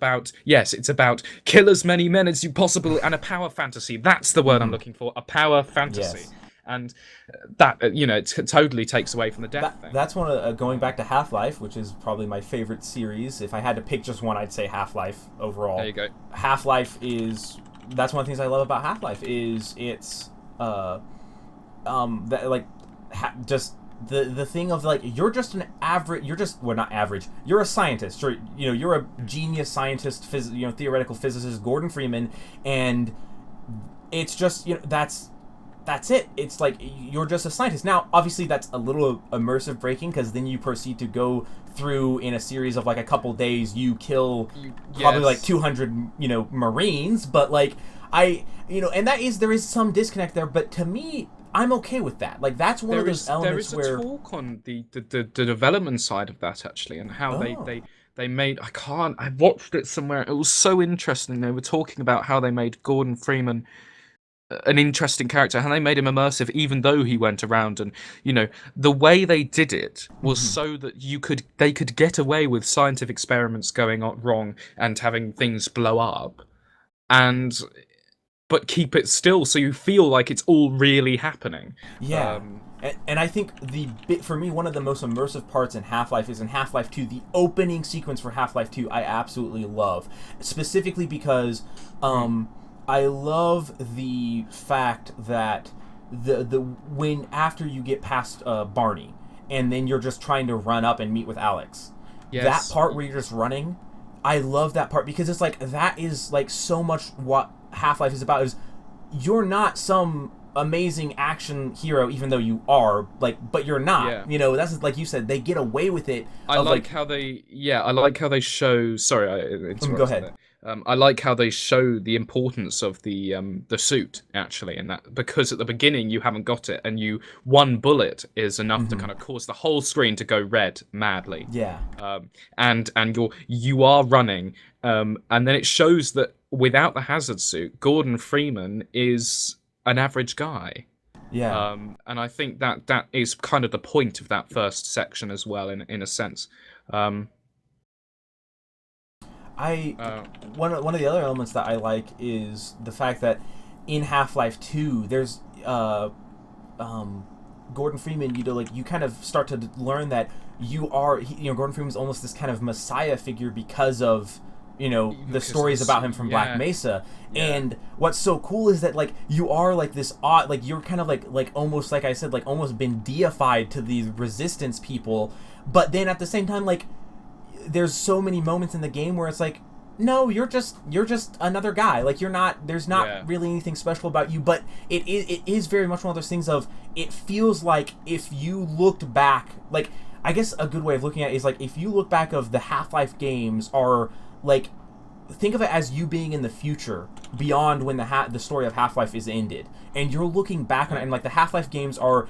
about kill as many men as you possibly, and a power fantasy. That's the word I'm looking for, a power fantasy. Yes. And that, it totally takes away from the death thing. That's one of, going back to Half-Life, which is probably my favorite series. If I had to pick just one, I'd say Half-Life overall. There you go. Half-Life is... That's one of the things I love about Half-Life is it's just the thing of like you're just an average, not average, you're a scientist, you're a genius scientist, theoretical physicist, Gordon Freeman, and it's just that's it. It's like you're just a scientist. Now obviously that's a little immersive breaking because then you proceed to go through in a series of like a couple days, you kill probably like 200 Marines, but like and there is some disconnect there, but to me I'm okay with that. Like that's one of those elements where there is a talk on the development side of that actually, and how they made I watched it somewhere. It was so interesting. They were talking about how they made Gordon Freeman an interesting character, and they made him immersive even though he went around, and the way they did it was so that they could get away with scientific experiments going on wrong and having things blow up, but keep it still so you feel like it's all really happening. And I think for me, one of the most immersive parts in Half-Life is in Half-Life 2. The opening sequence for Half-Life 2 I absolutely love, specifically because I love the fact that after you get past Barney and then you're just trying to run up and meet with Alex. That part where you're just running, I love that part because it's like that is like so much what Half-Life is about. Is you're not some amazing action hero, even though you are, but you're not. That's like you said, they get away with it. I like how they show. Sorry, I interrupted. Go ahead. There. I like how they show the importance of the suit actually, in that, because at the beginning you haven't got it, and one bullet is enough to kind of cause the whole screen to go red madly. And you are running, and then it shows that without the hazard suit, Gordon Freeman is an average guy. And I think that is kind of the point of that first section as well, in a sense. One of the other elements that I like is the fact that in Half-Life 2 there's Gordon Freeman, you kind of start to learn that Gordon Freeman's almost this kind of messiah figure because of the stories about him from Black Mesa. And what's so cool is that like you are like this odd, like you're kind of like almost, like I said, like almost been deified to these resistance people, but then at the same time, like there's so many moments in the game where it's like, no, you're just another guy. Like there's not really anything special about you, but it is very much one of those things of, it feels like if you looked back, like I guess a good way of looking at it is like if you look back of the Half-Life games are like think of it as you being in the future, beyond when the story of Half-Life is ended, and you're looking back on it, and like the Half-Life games are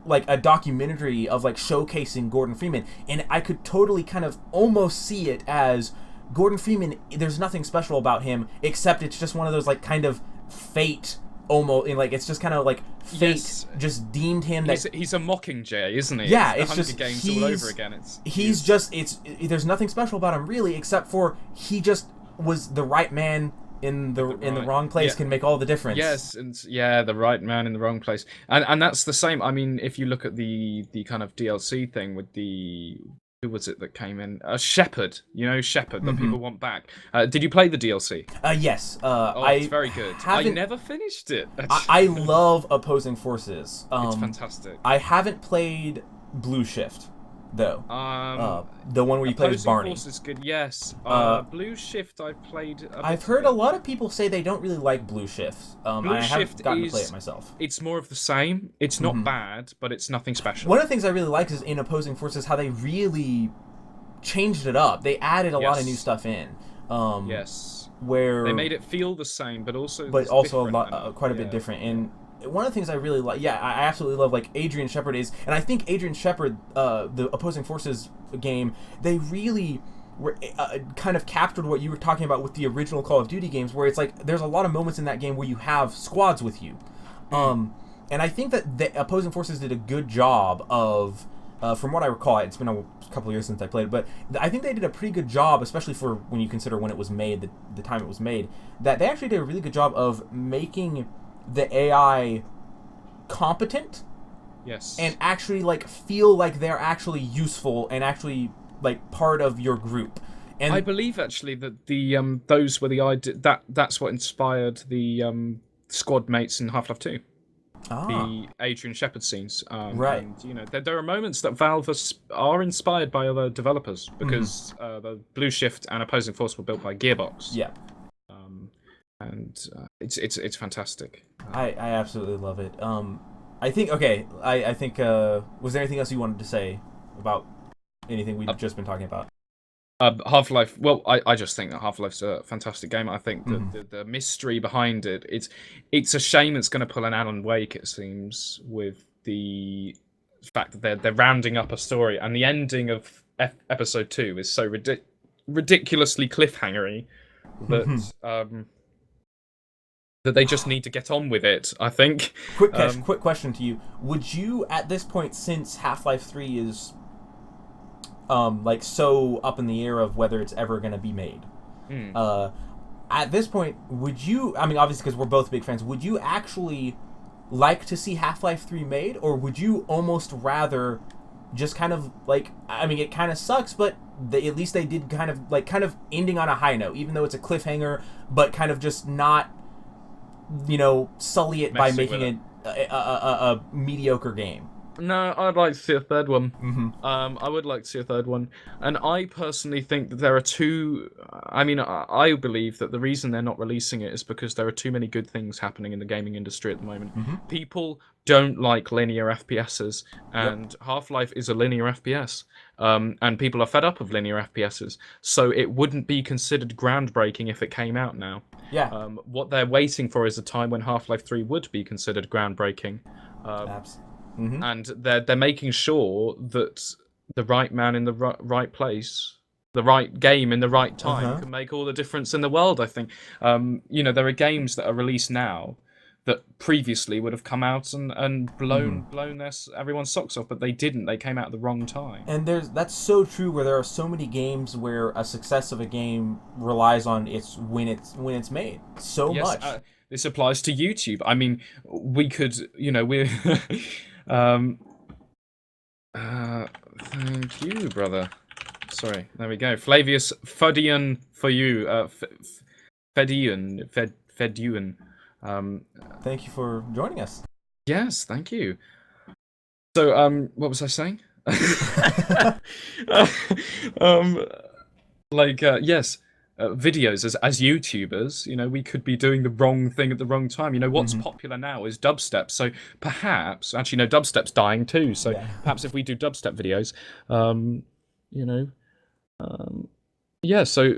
like a documentary of like showcasing Gordon Freeman, and I could totally kind of almost see it as Gordon Freeman. There's nothing special about him except it's just one of those like kind of fate, almost, and like it's just kind of like fate just deemed him that he's a Mockingjay, isn't he? Yeah, it's just Games all over again. There's nothing special about him really, except for he just was the right man in the wrong place. Can make all the difference. Yes, and the right man in the wrong place, and that's the same. I mean, if you look at the kind of DLC thing with the who was it that came in? Shepherd, Shepherd that people want back. Did you play the DLC? Yes. It's very good. I never finished it. I love Opposing Forces. It's fantastic. I haven't played Blue Shift, though. The one where you play as Barney. Opposing Forces is good, yes. Blue Shift I've played. I've heard a lot of people say they don't really like Blue Shift. I haven't gotten to play it myself. It's more of the same. It's not bad, but it's nothing special. One of the things I really like is in Opposing Forces how they really changed it up. They added a lot of new stuff in. Yes. Where they made it feel the same, but also quite a bit different. And one of the things I really like, I absolutely love, like, Adrian Shepard is, and I think Adrian Shepard, the Opposing Forces game, they really were kind of captured what you were talking about with the original Call of Duty games, where it's like, there's a lot of moments in that game where you have squads with you. And I think that the Opposing Forces did a good job of, from what I recall, it's been a couple of years since I played it, but I think they did a pretty good job, especially for when you consider when it was made, the time it was made, that they actually did a really good job of making the AI competent, and actually like feel like they're actually useful and actually like part of your group. And I believe actually that the those were the idea that's what inspired the squad mates in Half-Life 2. The Adrian Shepard scenes, right? And there are moments that Valve are inspired by other developers because the Blue Shift and Opposing Force were built by Gearbox. Yeah. And it's fantastic. I absolutely love it. I think I think was there anything else you wanted to say about anything we've just been talking about? Half-Life. Well, I just think that Half-Life's a fantastic game. I think the mystery behind it's a shame it's going to pull an Alan Wake, it seems, with the fact that they're rounding up a story, and the ending of episode 2 is so ridiculously cliffhangery that that they just need to get on with it, I think. Quick question to you. Would you, at this point, since Half-Life 3 is like so up in the air of whether it's ever going to be made, at this point, would you, I mean, obviously because we're both big fans, would you actually like to see Half-Life 3 made, or would you almost rather just kind of like, I mean, it kind of sucks, but at least they did kind of ending on a high note, even though it's a cliffhanger, but kind of just not, sully it by making it a mediocre game? No, I'd like to see a third one. I would like to see a third one. And I personally think that there are two... I mean, I believe that the reason they're not releasing it is because there are too many good things happening in the gaming industry at the moment. People don't like linear FPSs, and Half-Life is a linear FPS. And people are fed up of linear FPSs. So it wouldn't be considered groundbreaking if it came out now. Yeah. What they're waiting for is a time when Half-Life 3 would be considered groundbreaking. And they're making sure that the right man in the right place, the right game in the right time, can make all the difference in the world, I think. There are games that are released now that previously would have come out and blown everyone's socks off, but they didn't. They came out at the wrong time. And that's so true, where there are so many games where a success of a game relies on when it's made so much. This applies to YouTube. I mean, we could, we're... thank you, brother. Sorry, there we go. Flavius Fedian for you. Fedian. Thank you for joining us. Yes, thank you. So, what was I saying? Yes. Videos as YouTubers, we could be doing the wrong thing at the wrong time. What's popular now is dubstep. So perhaps, actually, no, dubstep's dying too. So perhaps if we do dubstep videos, Yeah, so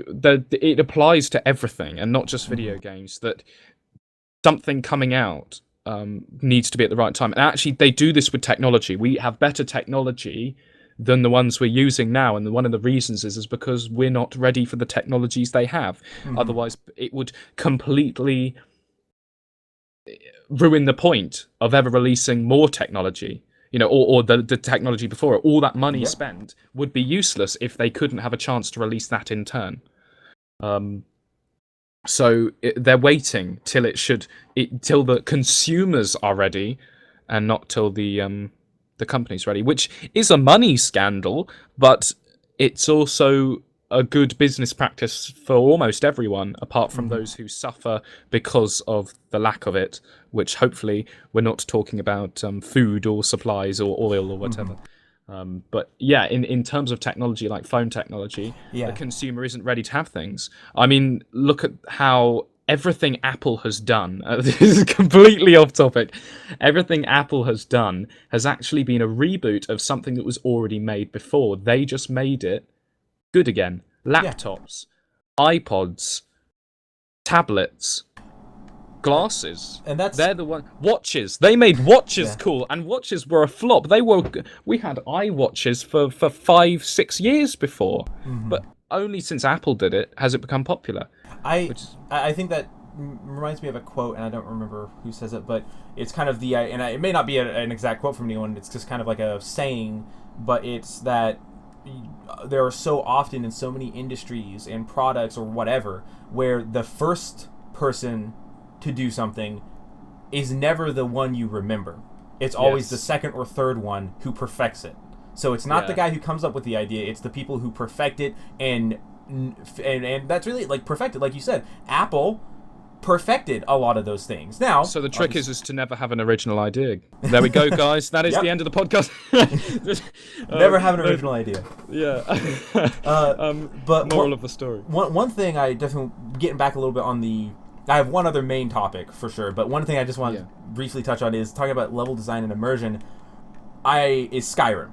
it applies to everything, and not just video games. That something coming out needs to be at the right time. And actually, they do this with technology. We have better technology than the ones we're using now, and one of the reasons is because we're not ready for the technologies they have. Otherwise, it would completely ruin the point of ever releasing more technology. You know, or the technology before it. All that money spent would be useless if they couldn't have a chance to release that in turn. So they're waiting till till the consumers are ready, and not till the company's ready, which is a money scandal, but it's also a good business practice for almost everyone, apart from those who suffer because of the lack of it, which hopefully we're not talking about food or supplies or oil or whatever. But yeah, in terms of technology, like phone technology, the consumer isn't ready to have things. I mean, look at how everything Apple has done. This is completely off topic. Everything Apple has done has actually been a reboot of something that was already made before. They just made it good again. Laptops, iPods, tablets, glasses, and they're the one. Watches, they made watches cool, and watches were a flop. We had iWatches for 5-6 years before, but only since Apple did it has it become popular. I think that reminds me of a quote, and I don't remember who says it, but it's kind of it may not be an exact quote from anyone. It's just kind of like a saying, but it's that there are so often in so many industries and products or whatever where the first person to do something is never the one you remember. It's always the second or third one who perfects it. So it's not the guy who comes up with the idea, it's the people who perfect it, and that's really like perfected, like you said. Apple perfected a lot of those things. Now, so the trick is to never have an original idea. There we go, guys. That is the end of the podcast. Never have an original idea. Yeah. But moral of the story. One thing I definitely, getting back a little bit on I have one other main topic for sure, but one thing I just want to briefly touch on is talking about level design and immersion. Is Skyrim.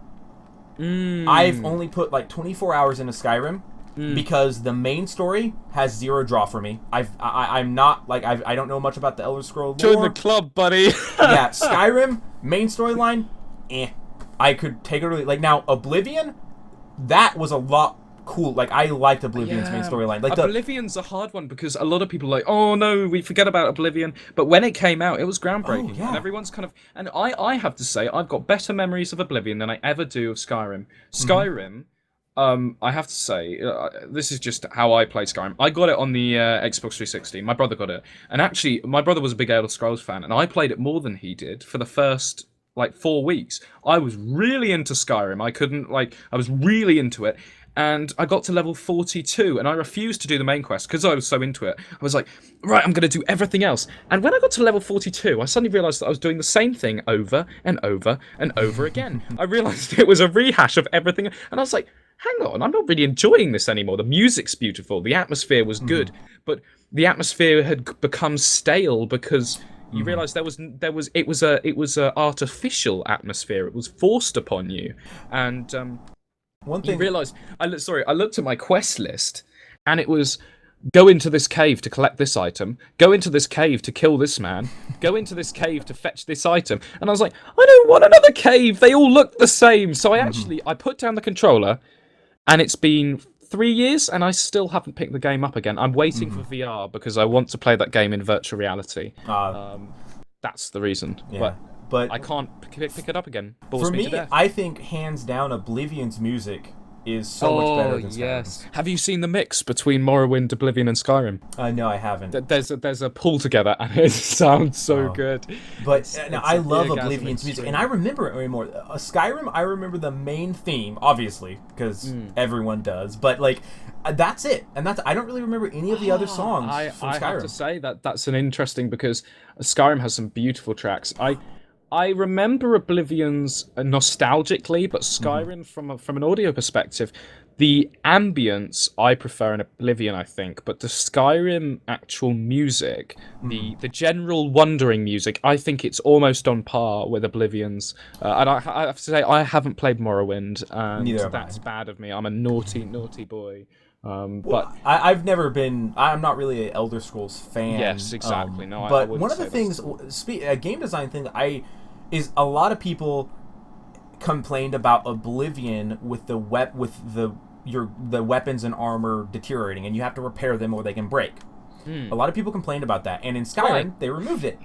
I've only put like 24 hours into Skyrim. Because the main story has zero draw for me. I'm not like I don't know much about the Elder Scrolls lore. Join the club, buddy. Yeah, Skyrim main storyline, I could take it or like now Oblivion, that was a lot cool. Like I liked Oblivion's main storyline. Like Oblivion's a hard one because a lot of people are like, oh no, we forget about Oblivion. But when it came out, it was groundbreaking, and everyone's kind of. And I have to say, I've got better memories of Oblivion than I ever do of Skyrim. Skyrim. I have to say, this is just how I played Skyrim. I got it on the Xbox 360. My brother got it. And actually, my brother was a big Elder Scrolls fan, and I played it more than he did for the first, 4 weeks. I was really into Skyrim. I was really into it. And I got to level 42, and I refused to do the main quest because I was so into it. I was like, right, I'm going to do everything else. And when I got to level 42, I suddenly realised that I was doing the same thing over and over and over again. I realised it was a rehash of everything, and I was like, hang on, I'm not really enjoying this anymore. The music's beautiful, the atmosphere was good, but the atmosphere had become stale because you realise it was a artificial atmosphere. It was forced upon you, and one thing you realise. I looked at my quest list, and it was go into this cave to collect this item, go into this cave to kill this man, go into this cave to fetch this item, and I was like, I don't want another cave. They all look the same. So I put down the controller. And it's been 3 years, and I still haven't picked the game up again. I'm waiting for VR because I want to play that game in virtual reality. That's the reason. Yeah, but I can't pick it up again. Bores for me, to death. I think hands down, Oblivion's music is so much better than Skyrim. Yes. Have you seen the mix between Morrowind, Oblivion, and Skyrim? No, I haven't. There's a pull together, and it sounds so good. But I love Oblivion's music, and I remember it way more. Skyrim, I remember the main theme, obviously, because everyone does. But that's it, and I don't really remember any of the other songs from Skyrim. I have to say that's an interesting because Skyrim has some beautiful tracks. I remember Oblivion's nostalgically, but Skyrim from an audio perspective, the ambience I prefer in Oblivion, I think, but the Skyrim actual music, the general wandering music, I think it's almost on par with Oblivion's. And I have to say, I haven't played Morrowind, and that's bad of me. I'm a naughty, naughty boy. But I've never been. I'm not really an Elder Scrolls fan. yes, exactly. No, but I wouldn't one of the say things, a game design thing, is a lot of people complained about Oblivion with the weapons and armor deteriorating, and you have to repair them or they can break. A lot of people complained about that, and in Skyrim they removed it.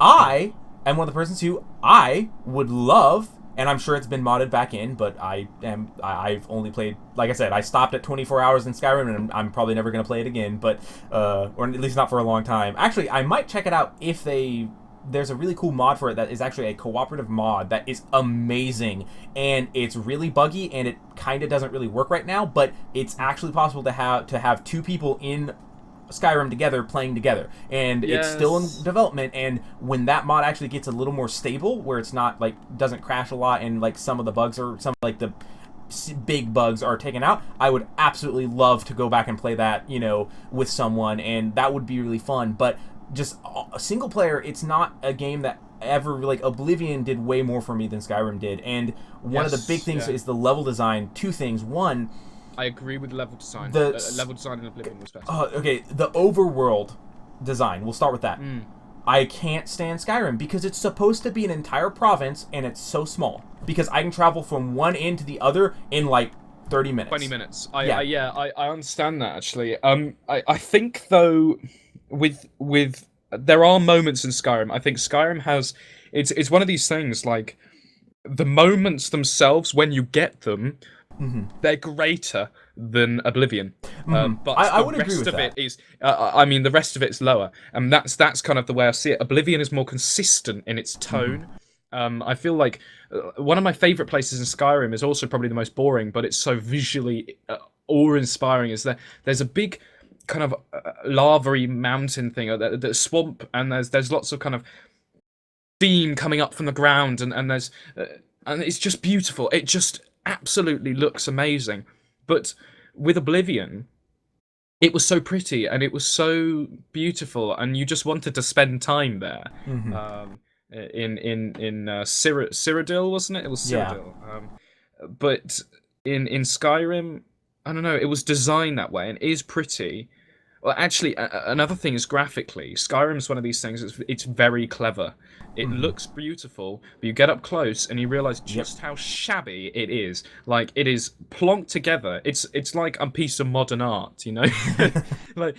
I am one of the persons who I would love, and I'm sure it's been modded back in, but I've only played, like I said, I stopped at 24 hours in Skyrim, and I'm probably never going to play it again, but or at least not for a long time. Actually, I might check it out if there's a really cool mod for it that is actually a cooperative mod that is amazing, and it's really buggy, and it kind of doesn't really work right now, but it's actually possible to have two people in Skyrim together playing together, and it's still in development. And when that mod actually gets a little more stable, where it's not like doesn't crash a lot, and like some of the bugs or some like the big bugs are taken out, I would absolutely love to go back and play that, with someone, and that would be really fun. But just a single player, it's not a game that ever, like, Oblivion did way more for me than Skyrim did. And one of the big things is the level design. Two things. One, I agree with level design. Level design in Oblivion was better. Okay, the overworld design. We'll start with that. I can't stand Skyrim because it's supposed to be an entire province, and it's so small. Because I can travel from one end to the other in like 30 minutes. 20 minutes. I understand that, actually. I think though, with there are moments in Skyrim. I think Skyrim has it's one of these things, like, the moments themselves, when you get them, they're greater than Oblivion. But I the would agree rest with of that. it is, the rest of it's lower, and that's kind of the way I see it. Oblivion is more consistent in its tone. I feel like one of my favorite places in Skyrim is also probably the most boring, but it's so visually awe-inspiring. Is there's a big kind of lava-y mountain thing, the swamp, and there's lots of kind of steam coming up from the ground, and there's and it's just beautiful. It just absolutely looks amazing. But with Oblivion, it was so pretty and it was so beautiful, and you just wanted to spend time there. In Cyrodiil, wasn't it? It was Cyrodiil. But in Skyrim, I don't know, it was designed that way and is pretty. Well, actually, another thing is graphically. Skyrim's one of these things. It's very clever. It looks beautiful, but you get up close and you realize just how shabby it is. Like, it is plonked together. It's like a piece of modern art, like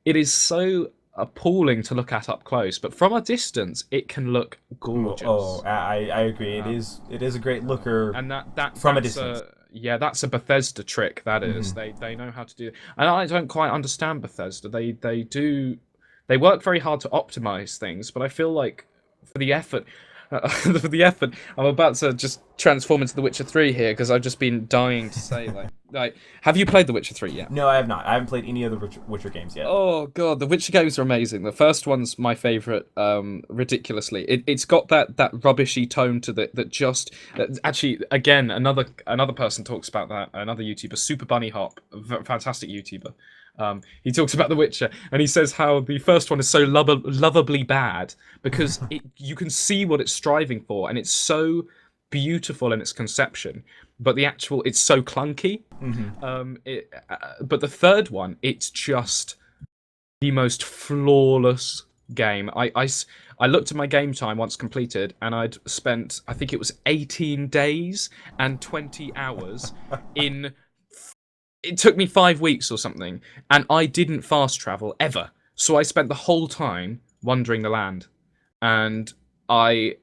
it is so appalling to look at up close, but from a distance, it can look gorgeous. I agree. It is a great looker, and that from a distance. That's a Bethesda trick. That is, they know how to do it. And I don't quite understand Bethesda. They work very hard to optimize things, but I feel like for the effort, I'm about to just transform into The Witcher 3 here, because I've just been dying to say, like, have you played The Witcher 3 yet? No, I have not. I haven't played any of the Witcher games yet. Oh god, the Witcher games are amazing. The first one's my favorite, ridiculously. It's got that rubbishy tone to that just actually, again, another person talks about that. Another YouTuber, Super Bunny Hop, fantastic YouTuber. He talks about The Witcher, and he says how the first one is so lovably bad because you can see what it's striving for, and it's so beautiful in its conception, but it's so clunky. But the third one, it's just the most flawless game. I looked at my game time once completed, and I'd spent, I think it was 18 days and 20 hours in. It took me 5 weeks or something, and I didn't fast travel ever. So I spent the whole time wandering the land, and I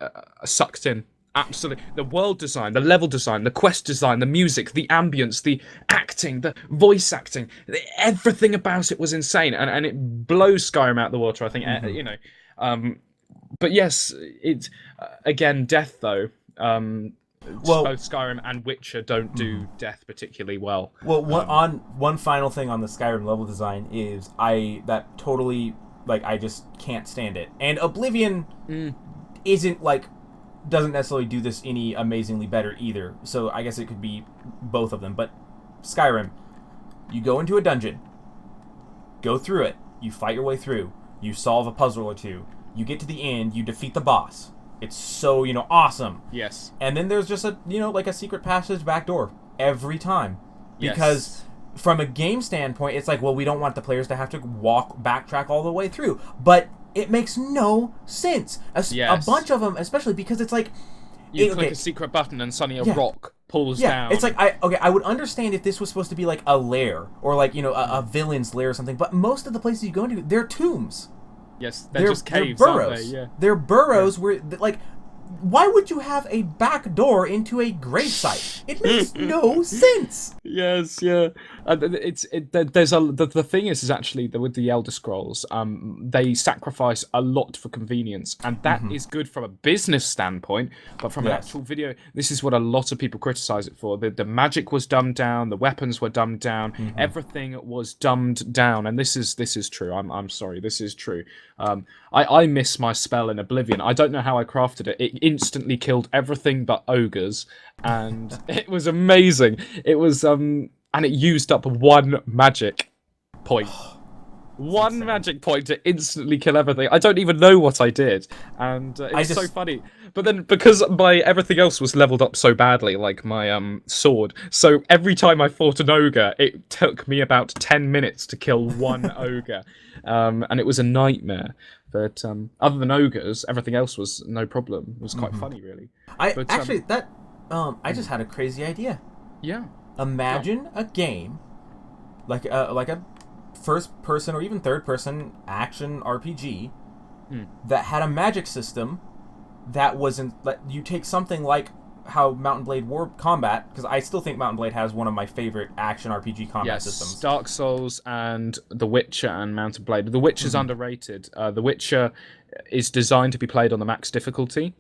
sucked in. Absolutely. The world design, the level design, the quest design, the music, the ambience, the acting, the voice acting, everything about it was insane, and it blows Skyrim out the water, I think, but yes, it's, again, death, though. Both Skyrim and Witcher don't do death particularly well. Well, one final thing on the Skyrim level design is I just can't stand it. And Oblivion doesn't necessarily do this any amazingly better either. So I guess it could be both of them. But Skyrim, you go into a dungeon, go through it, you fight your way through, you solve a puzzle or two, you get to the end, you defeat the boss. It's so, awesome. Yes. And then there's just a secret passage back door every time. Because from a game standpoint, it's like, well, we don't want the players to have to backtrack all the way through. But it makes no sense. A bunch of them, especially because it's like... You click a secret button and suddenly a rock pulls down. It's like, I would understand if this was supposed to be like a lair, or like, you know, a villain's lair or something, but most of the places you go into, they're tombs. Yes, they're just caves, they're burrows. aren't they? Yeah. They're burrows where, like... Why would you have a back door into a gravesite? It makes no sense. Yes, yeah. The thing is actually that with the Elder Scrolls, they sacrifice a lot for convenience, and that is good from a business standpoint. But from an actual video, this is what a lot of people criticize it for. The magic was dumbed down, the weapons were dumbed down, everything was dumbed down, and this is true. I'm sorry, this is true. I miss my spell in Oblivion. I don't know how I crafted it. It instantly killed everything but ogres, and it was amazing. It was and it used up one magic point. One magic point to instantly kill everything. I don't even know what I did, and it was so funny. But then, because my everything else was leveled up so badly, like my sword, so every time I fought an ogre, it took me about 10 minutes to kill one ogre, and it was a nightmare. But other than ogres, everything else was no problem. It was quite funny, really. I just had a crazy idea. Yeah. Imagine a game like a first person or even third person action RPG that had a magic system that wasn't you take something like how Mount & Blade War Combat, because I still think Mount & Blade has one of my favorite action RPG combat systems. Dark Souls and The Witcher and Mount & Blade. The Witcher's underrated. The Witcher is designed to be played on the max difficulty,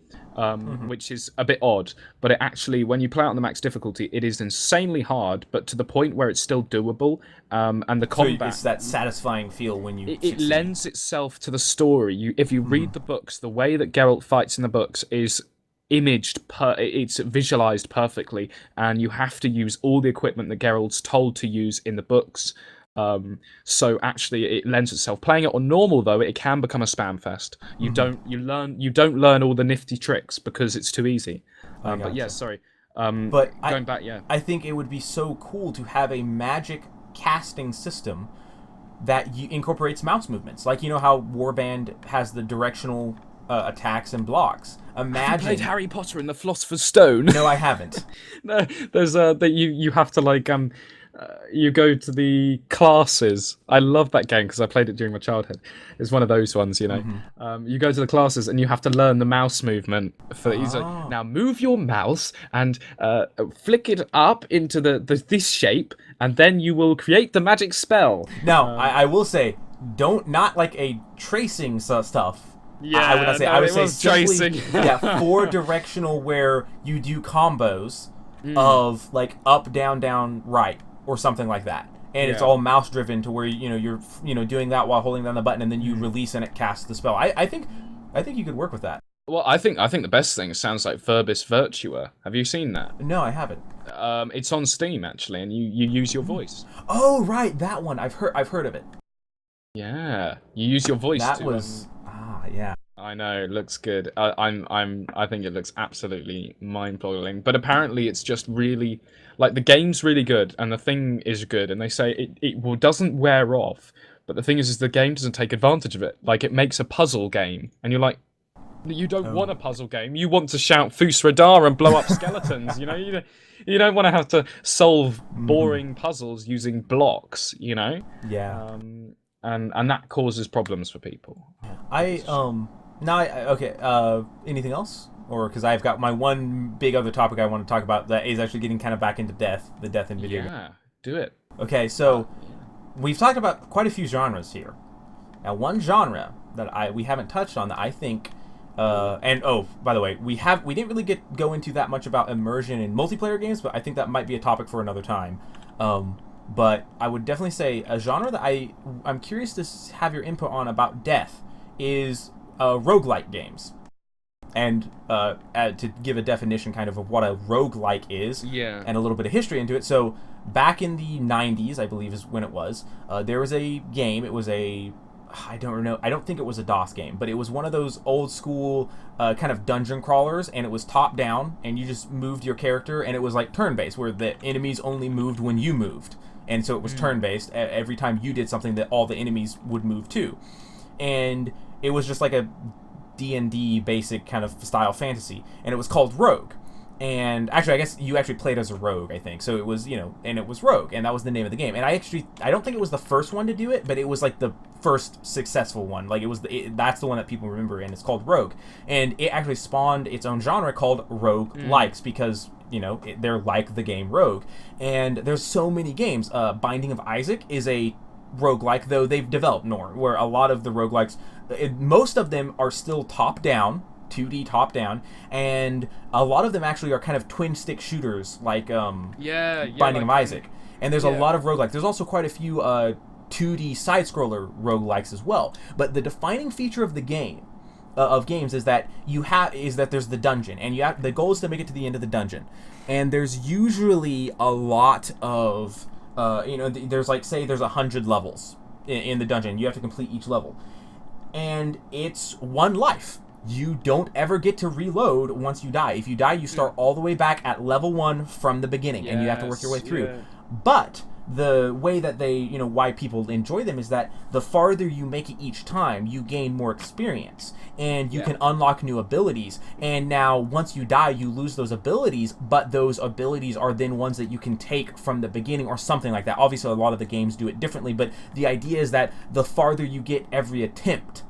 which is a bit odd, but it actually, when you play it on the max difficulty, it is insanely hard, but to the point where it's still doable, and the combat... It's that satisfying feel when you It lends itself to the story. If you read the books, the way that Geralt fights in the books is it's visualized perfectly, and you have to use all the equipment that Geralt's told to use in the books. So actually, it lends itself. Playing it on normal, though, it can become a spam fest. You don't learn all the nifty tricks because it's too easy. But yeah, sorry. I think it would be so cool to have a magic casting system that incorporates mouse movements. Like, you know how Warband has the directional attacks and blocks. Imagine. Have you played Harry Potter and the Philosopher's Stone? No, I haven't. No, there's that you have to like you go to the classes. I love that game because I played it during my childhood. It's one of those ones, you know. You go to the classes and you have to learn the mouse movement. Now move your mouse and flick it up into this shape, and then you will create the magic spell. Now, I will say, not like a tracing stuff. Yeah, I would say tracing. Yeah, 4 directional where you do combos of like up, down, down, right, or something like that, and it's all mouse driven to where you're doing that while holding down the button, and then you release and it casts the spell. I think you could work with that. Well, I think the best thing sounds like Verbis Virtua. Have you seen that? No, I haven't. It's on Steam actually, and you use your voice. Oh right, that one. I've heard of it. Yeah, you use your voice. That was yeah. I know, it looks good. I think it looks absolutely mind-boggling. But apparently, it's just really like the game's really good and the thing is good, and they say it doesn't wear off. But the thing is the game doesn't take advantage of it. Like it makes a puzzle game, and you're like, you don't want a puzzle game. You want to shout Fus Radar and blow up skeletons. You don't want to have to solve boring puzzles using blocks. You know. Yeah. And that causes problems for people. Anything else? Or because I've got my one big other topic I want to talk about that is actually getting kind of back into the death in video. Yeah, do it. Okay, so we've talked about quite a few genres here. Now, one genre that we haven't touched on that I think, by the way, we didn't really go into that much about immersion in multiplayer games, but I think that might be a topic for another time. But I would definitely say a genre that I'm curious to have your input on about death is roguelike games. And to give a definition kind of what a roguelike is, and a little bit of history into it. So back in the 90s, I believe is when it was, there was a game. It was I don't think it was a DOS game, but it was one of those old school kind of dungeon crawlers, and it was top down, and you just moved your character, and it was like turn-based, where the enemies only moved when you moved. and so it was turn-based. Every time you did something, that all the enemies would move too, and it was just like a D&D basic kind of style fantasy, and it was called Rogue. And actually, I guess you actually played as a rogue, I think. So it was, and it was Rogue, and that was the name of the game. And I don't think it was the first one to do it, but it was like the first successful one. Like that's the one that people remember, and it's called Rogue. And it actually spawned its own genre called Rogue Likes because they're like the game Rogue. And there's so many games. Binding of Isaac is a roguelike, though they've developed more, where a lot of the roguelikes, most of them are still top-down, 2D top-down, and a lot of them actually are kind of twin-stick shooters, like Binding of Isaac. And there's a lot of roguelikes. There's also quite a few 2D side-scroller roguelikes as well. But the defining feature of the game, of games, is that there's the dungeon, and the goal is to make it to the end of the dungeon. And there's usually a lot of there's like, say there's 100 levels in the dungeon. You have to complete each level, and it's one life. You don't ever get to reload once you die. If you die, you start all the way back at level 1 from the beginning, and you have to work your way through. Yeah. But the way that they, why people enjoy them is that the farther you make it each time, you gain more experience, and you can unlock new abilities. And now, once you die, you lose those abilities, but those abilities are then ones that you can take from the beginning or something like that. Obviously, a lot of the games do it differently, but the idea is that the farther you get every attempt,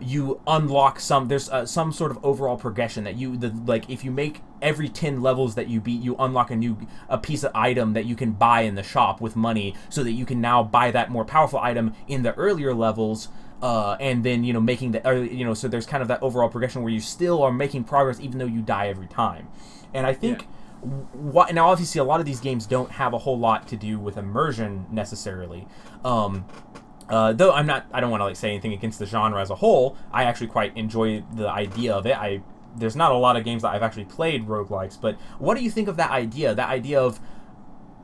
you unlock there's some sort of overall progression that if you make every 10 levels that you beat, you unlock a piece of item that you can buy in the shop with money, so that you can now buy that more powerful item in the earlier levels, and then making the so there's kind of that overall progression where you still are making progress even though you die every time. And I think now obviously a lot of these games don't have a whole lot to do with immersion necessarily. Though I don't want to say anything against the genre as a whole. I actually quite enjoy the idea of it. There's not a lot of games that I've actually played roguelikes, but what do you think of that idea? That idea of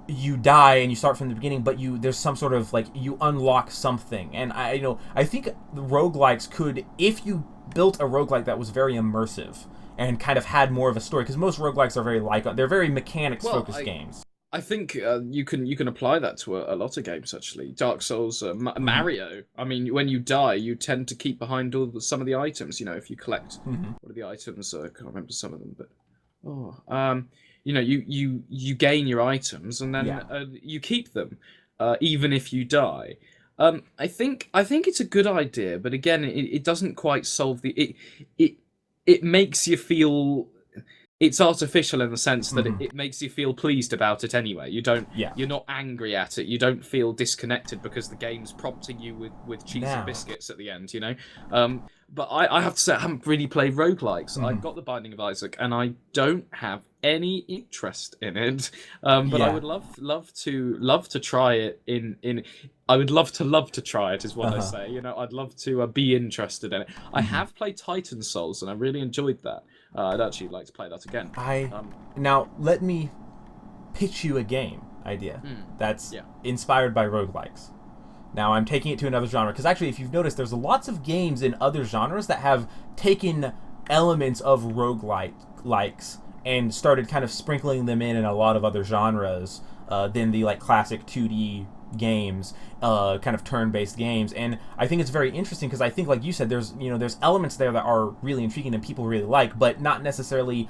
you die and you start from the beginning, but there's some sort of you unlock something. And I think roguelikes could, if you built a roguelike that was very immersive and kind of had more of a story, because most roguelikes are they're very mechanics focused games. I think you can apply that to a lot of games, actually. Dark Souls, Mario. I mean, when you die, you tend to keep behind some of the items. If you collect, what are the items? I can't remember some of them, but you gain your items and then you keep them, even if you die. I think it's a good idea, but again, it doesn't quite solve it makes you feel. It's artificial in the sense that it makes you feel pleased about it anyway. You're not angry at it. You don't feel disconnected because the game's prompting you with cheese and biscuits at the end, But I have to say, I haven't really played roguelikes. I've got the Binding of Isaac, and I don't have any interest in it. But I would love to try it I would love to try it, is what I say. I'd love to be interested in it. I have played Titan Souls, and I really enjoyed that. I'd actually like to play that again. Now, let me pitch you a game idea that's inspired by roguelikes. Now, I'm taking it to another genre, because actually, if you've noticed, there's lots of games in other genres that have taken elements of roguelikes and started kind of sprinkling them in a lot of other genres than the classic 2D games, kind of turn-based games. And I think it's very interesting because I think, like you said, there's elements there that are really intriguing and people really like, but not necessarily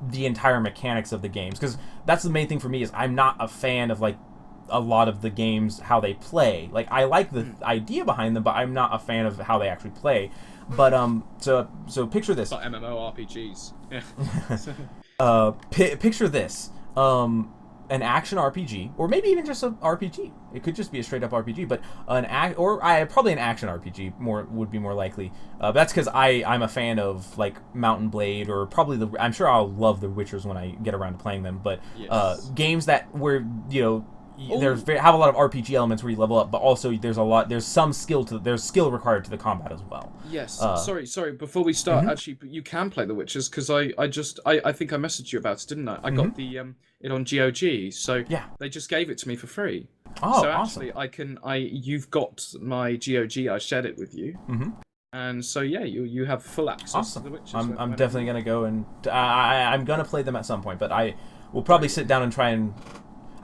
the entire mechanics of the games. Because that's the main thing for me, is I'm not a fan of a lot of the games, how they play. I like the idea behind them, but I'm not a fan of how they actually play. But so picture this. Like MMORPGs. Picture this. An action RPG, or maybe even just an RPG. It could just be a straight up RPG, but probably an action RPG would be more likely. That's because I'm a fan of Mount & Blade, or probably I'm sure I'll love the Witchers when I get around to playing them. But games where have a lot of RPG elements where you level up, but also there's some skill required to the combat as well. Yes. Sorry. Before we start, actually, you can play the Witchers, because I think I messaged you about it, didn't I? I got it on GOG, so they just gave it to me for free. Oh, so awesome. actually, you've got my GOG. I shared it with you. And so you have full access to the Witchers. I'm definitely gonna go and I'm gonna play them at some point, but I will probably sit down and try and.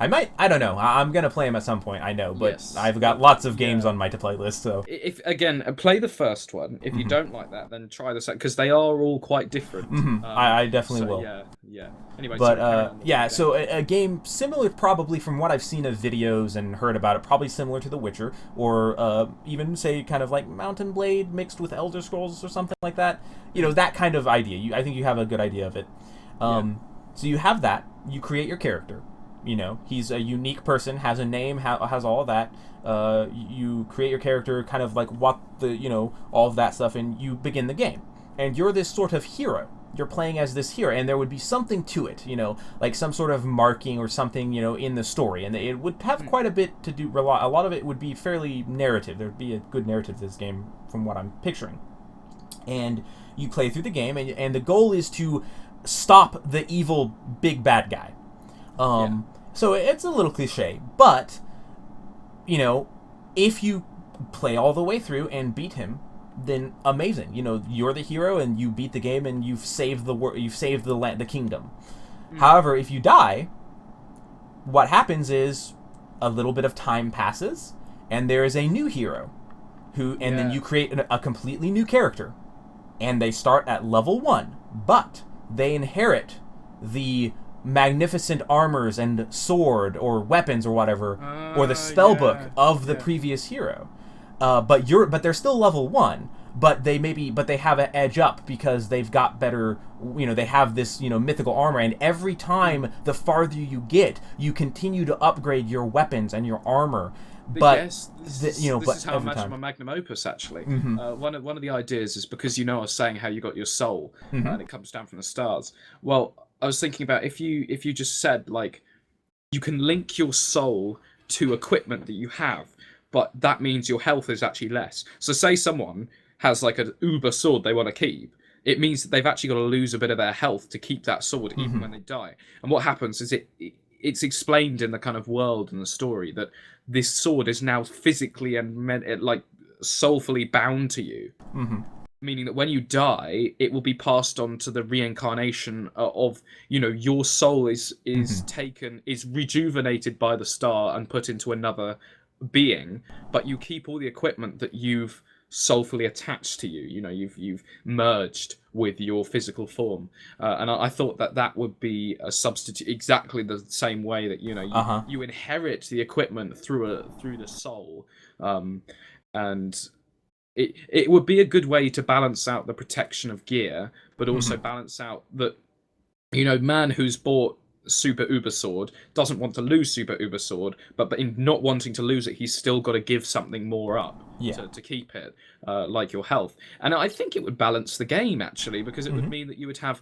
I don't know. I'm gonna play them at some point. I know, but Yes. I've got lots of games on my to play list. So If again, play the first one. If you don't like that, then try the second, because they are all quite different. I definitely will. Yeah. Anyway, But sorry, carry on. yeah, so a game similar, probably from what I've seen of videos and heard about it, probably similar to The Witcher, or even say kind of like Mountain Blade mixed with Elder Scrolls or something like that. You know, that kind of idea. I think you have a good idea of it. So you have that. You create your character. You know, he's a unique person, has a name, has all of that. You create your character, kind of like what all of that stuff, and you begin the game. And you're this sort of hero. You're playing as this hero, and there would be something to it, like some sort of marking or something, in the story. And it would have quite a bit to do. A lot of it would be fairly narrative. There'd be a good narrative to this game, from what I'm picturing. And you play through the game, and the goal is to stop the evil big bad guy. So it's a little cliche, but if you play all the way through and beat him, then amazing. You're the hero and you beat the game and you've saved the kingdom. However, if you die, what happens is a little bit of time passes and there is a new hero then you create a completely new character, and they start at level 1, but they inherit the magnificent armors and sword or weapons or whatever, or the spell book of the previous hero. But they're still level 1, but they have an edge up because they've got better, they have this, mythical armor, and every time the farther you get, you continue to upgrade your weapons and your armar. But yes, this is how I imagine my magnum opus, actually. One of the ideas is, because I was saying how you got your soul, and it comes down from the stars. Well, I was thinking about if you just said, like, you can link your soul to equipment that you have, but that means your health is actually less. So say someone has like an uber sword they want to keep, it means that they've actually got to lose a bit of their health to keep that sword even when they die. And what happens is it's explained in the kind of world and the story that this sword is now physically and soulfully bound to you. Meaning that when you die, it will be passed on to the reincarnation of, your soul is rejuvenated by the star and put into another being, but you keep all the equipment that you've soulfully attached to you. You've merged with your physical form, and I thought that would be a substitute, exactly the same way that you inherit the equipment through the soul, and it would be a good way to balance out the protection of gear, but also balance out that man who's bought super uber sword doesn't want to lose super uber sword, but in not wanting to lose it, he's still got to give something more up to keep it, like your health. And I think it would balance the game, actually, because it would mean that you would have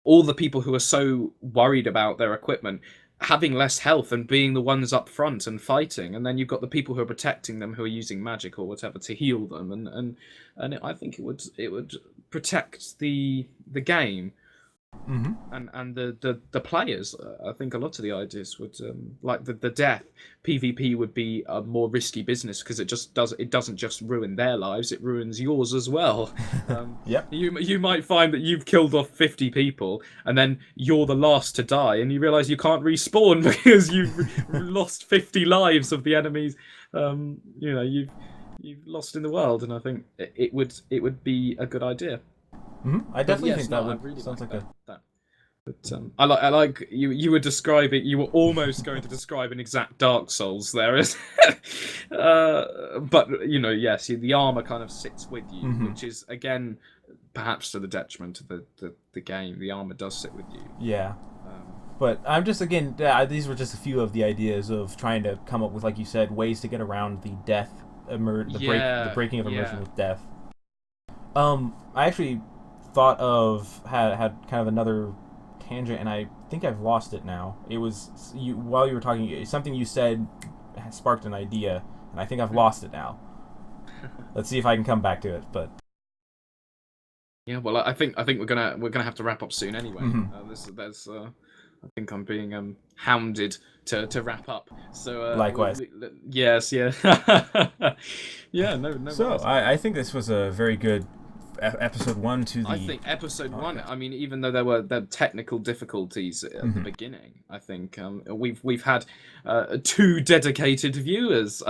all the people who are so worried about their equipment having less health and being the ones up front and fighting, and then you've got the people who are protecting them, who are using magic or whatever to heal them, and I think it would protect the game. And the players. I think a lot of the ideas would, like the death PvP would be a more risky business, because it doesn't just ruin their lives, it ruins yours as well. You might find that you've killed off 50 people and then you're the last to die, and you realize you can't respawn because you've lost 50 lives of the enemies you've lost in the world. And I think it would be a good idea. I definitely think that would really sounds like that. But I like you were describing. You were almost going to describe an exact Dark Souls there, but yes, the armor kind of sits with you, which is again perhaps to the detriment of the game. The armor does sit with you. Yeah. But I'm just, again, these were just a few of the ideas of trying to come up with, like you said, ways to get around the death, the breaking of immersion with death. I actually thought of had kind of another tangent, and I think I've lost it now. It was while you were talking, something you said sparked an idea, and I think I've lost it now. Let's see if I can come back to it. But yeah, well, I think we're gonna have to wrap up soon anyway. I think I'm being hounded to wrap up. So likewise. Yes, yeah. Yeah, no. So I think this was a very good episode 1 to the... I think episode 1. I mean, even though there were technical difficulties at the beginning, I think we've had 2 dedicated viewers,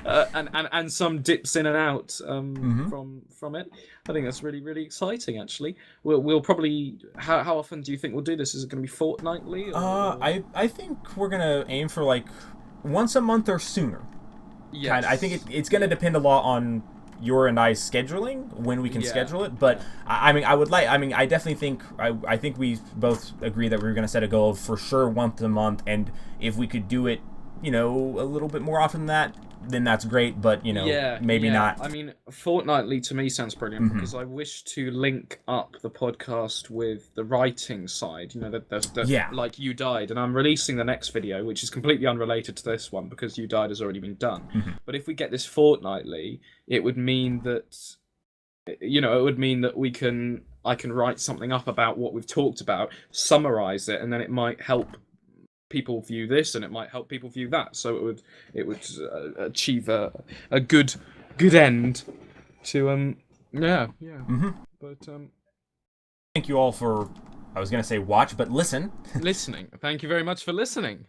and some dips in and out from it. I think that's really, really exciting. Actually, we'll probably. How often do you think we'll do this? Is it going to be fortnightly? Or... I think we're gonna aim for like once a month or sooner. Yes. I think it's going to depend a lot on your and I's scheduling, when we can schedule it. But I mean, I definitely think I think we both agree that we were going to set a goal of for sure once a month, and if we could do it, a little bit more often than that, then that's great. But maybe not. I mean, fortnightly to me sounds brilliant because I wish to link up the podcast with the writing side. Like You Died, and I'm releasing the next video, which is completely unrelated to this one because You Died has already been done. But if we get this fortnightly, it would mean that I can write something up about what we've talked about, summarize it, and then it might help people view this, and it might help people view that. So it would achieve a good end to But thank you all for, I was gonna say watch, but listening. Thank you very much for listening.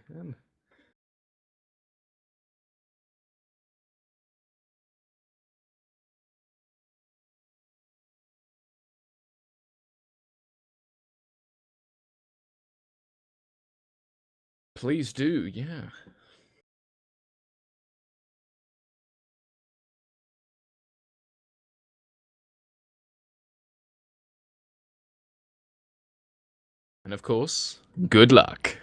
Please do, yeah. And of course, good luck.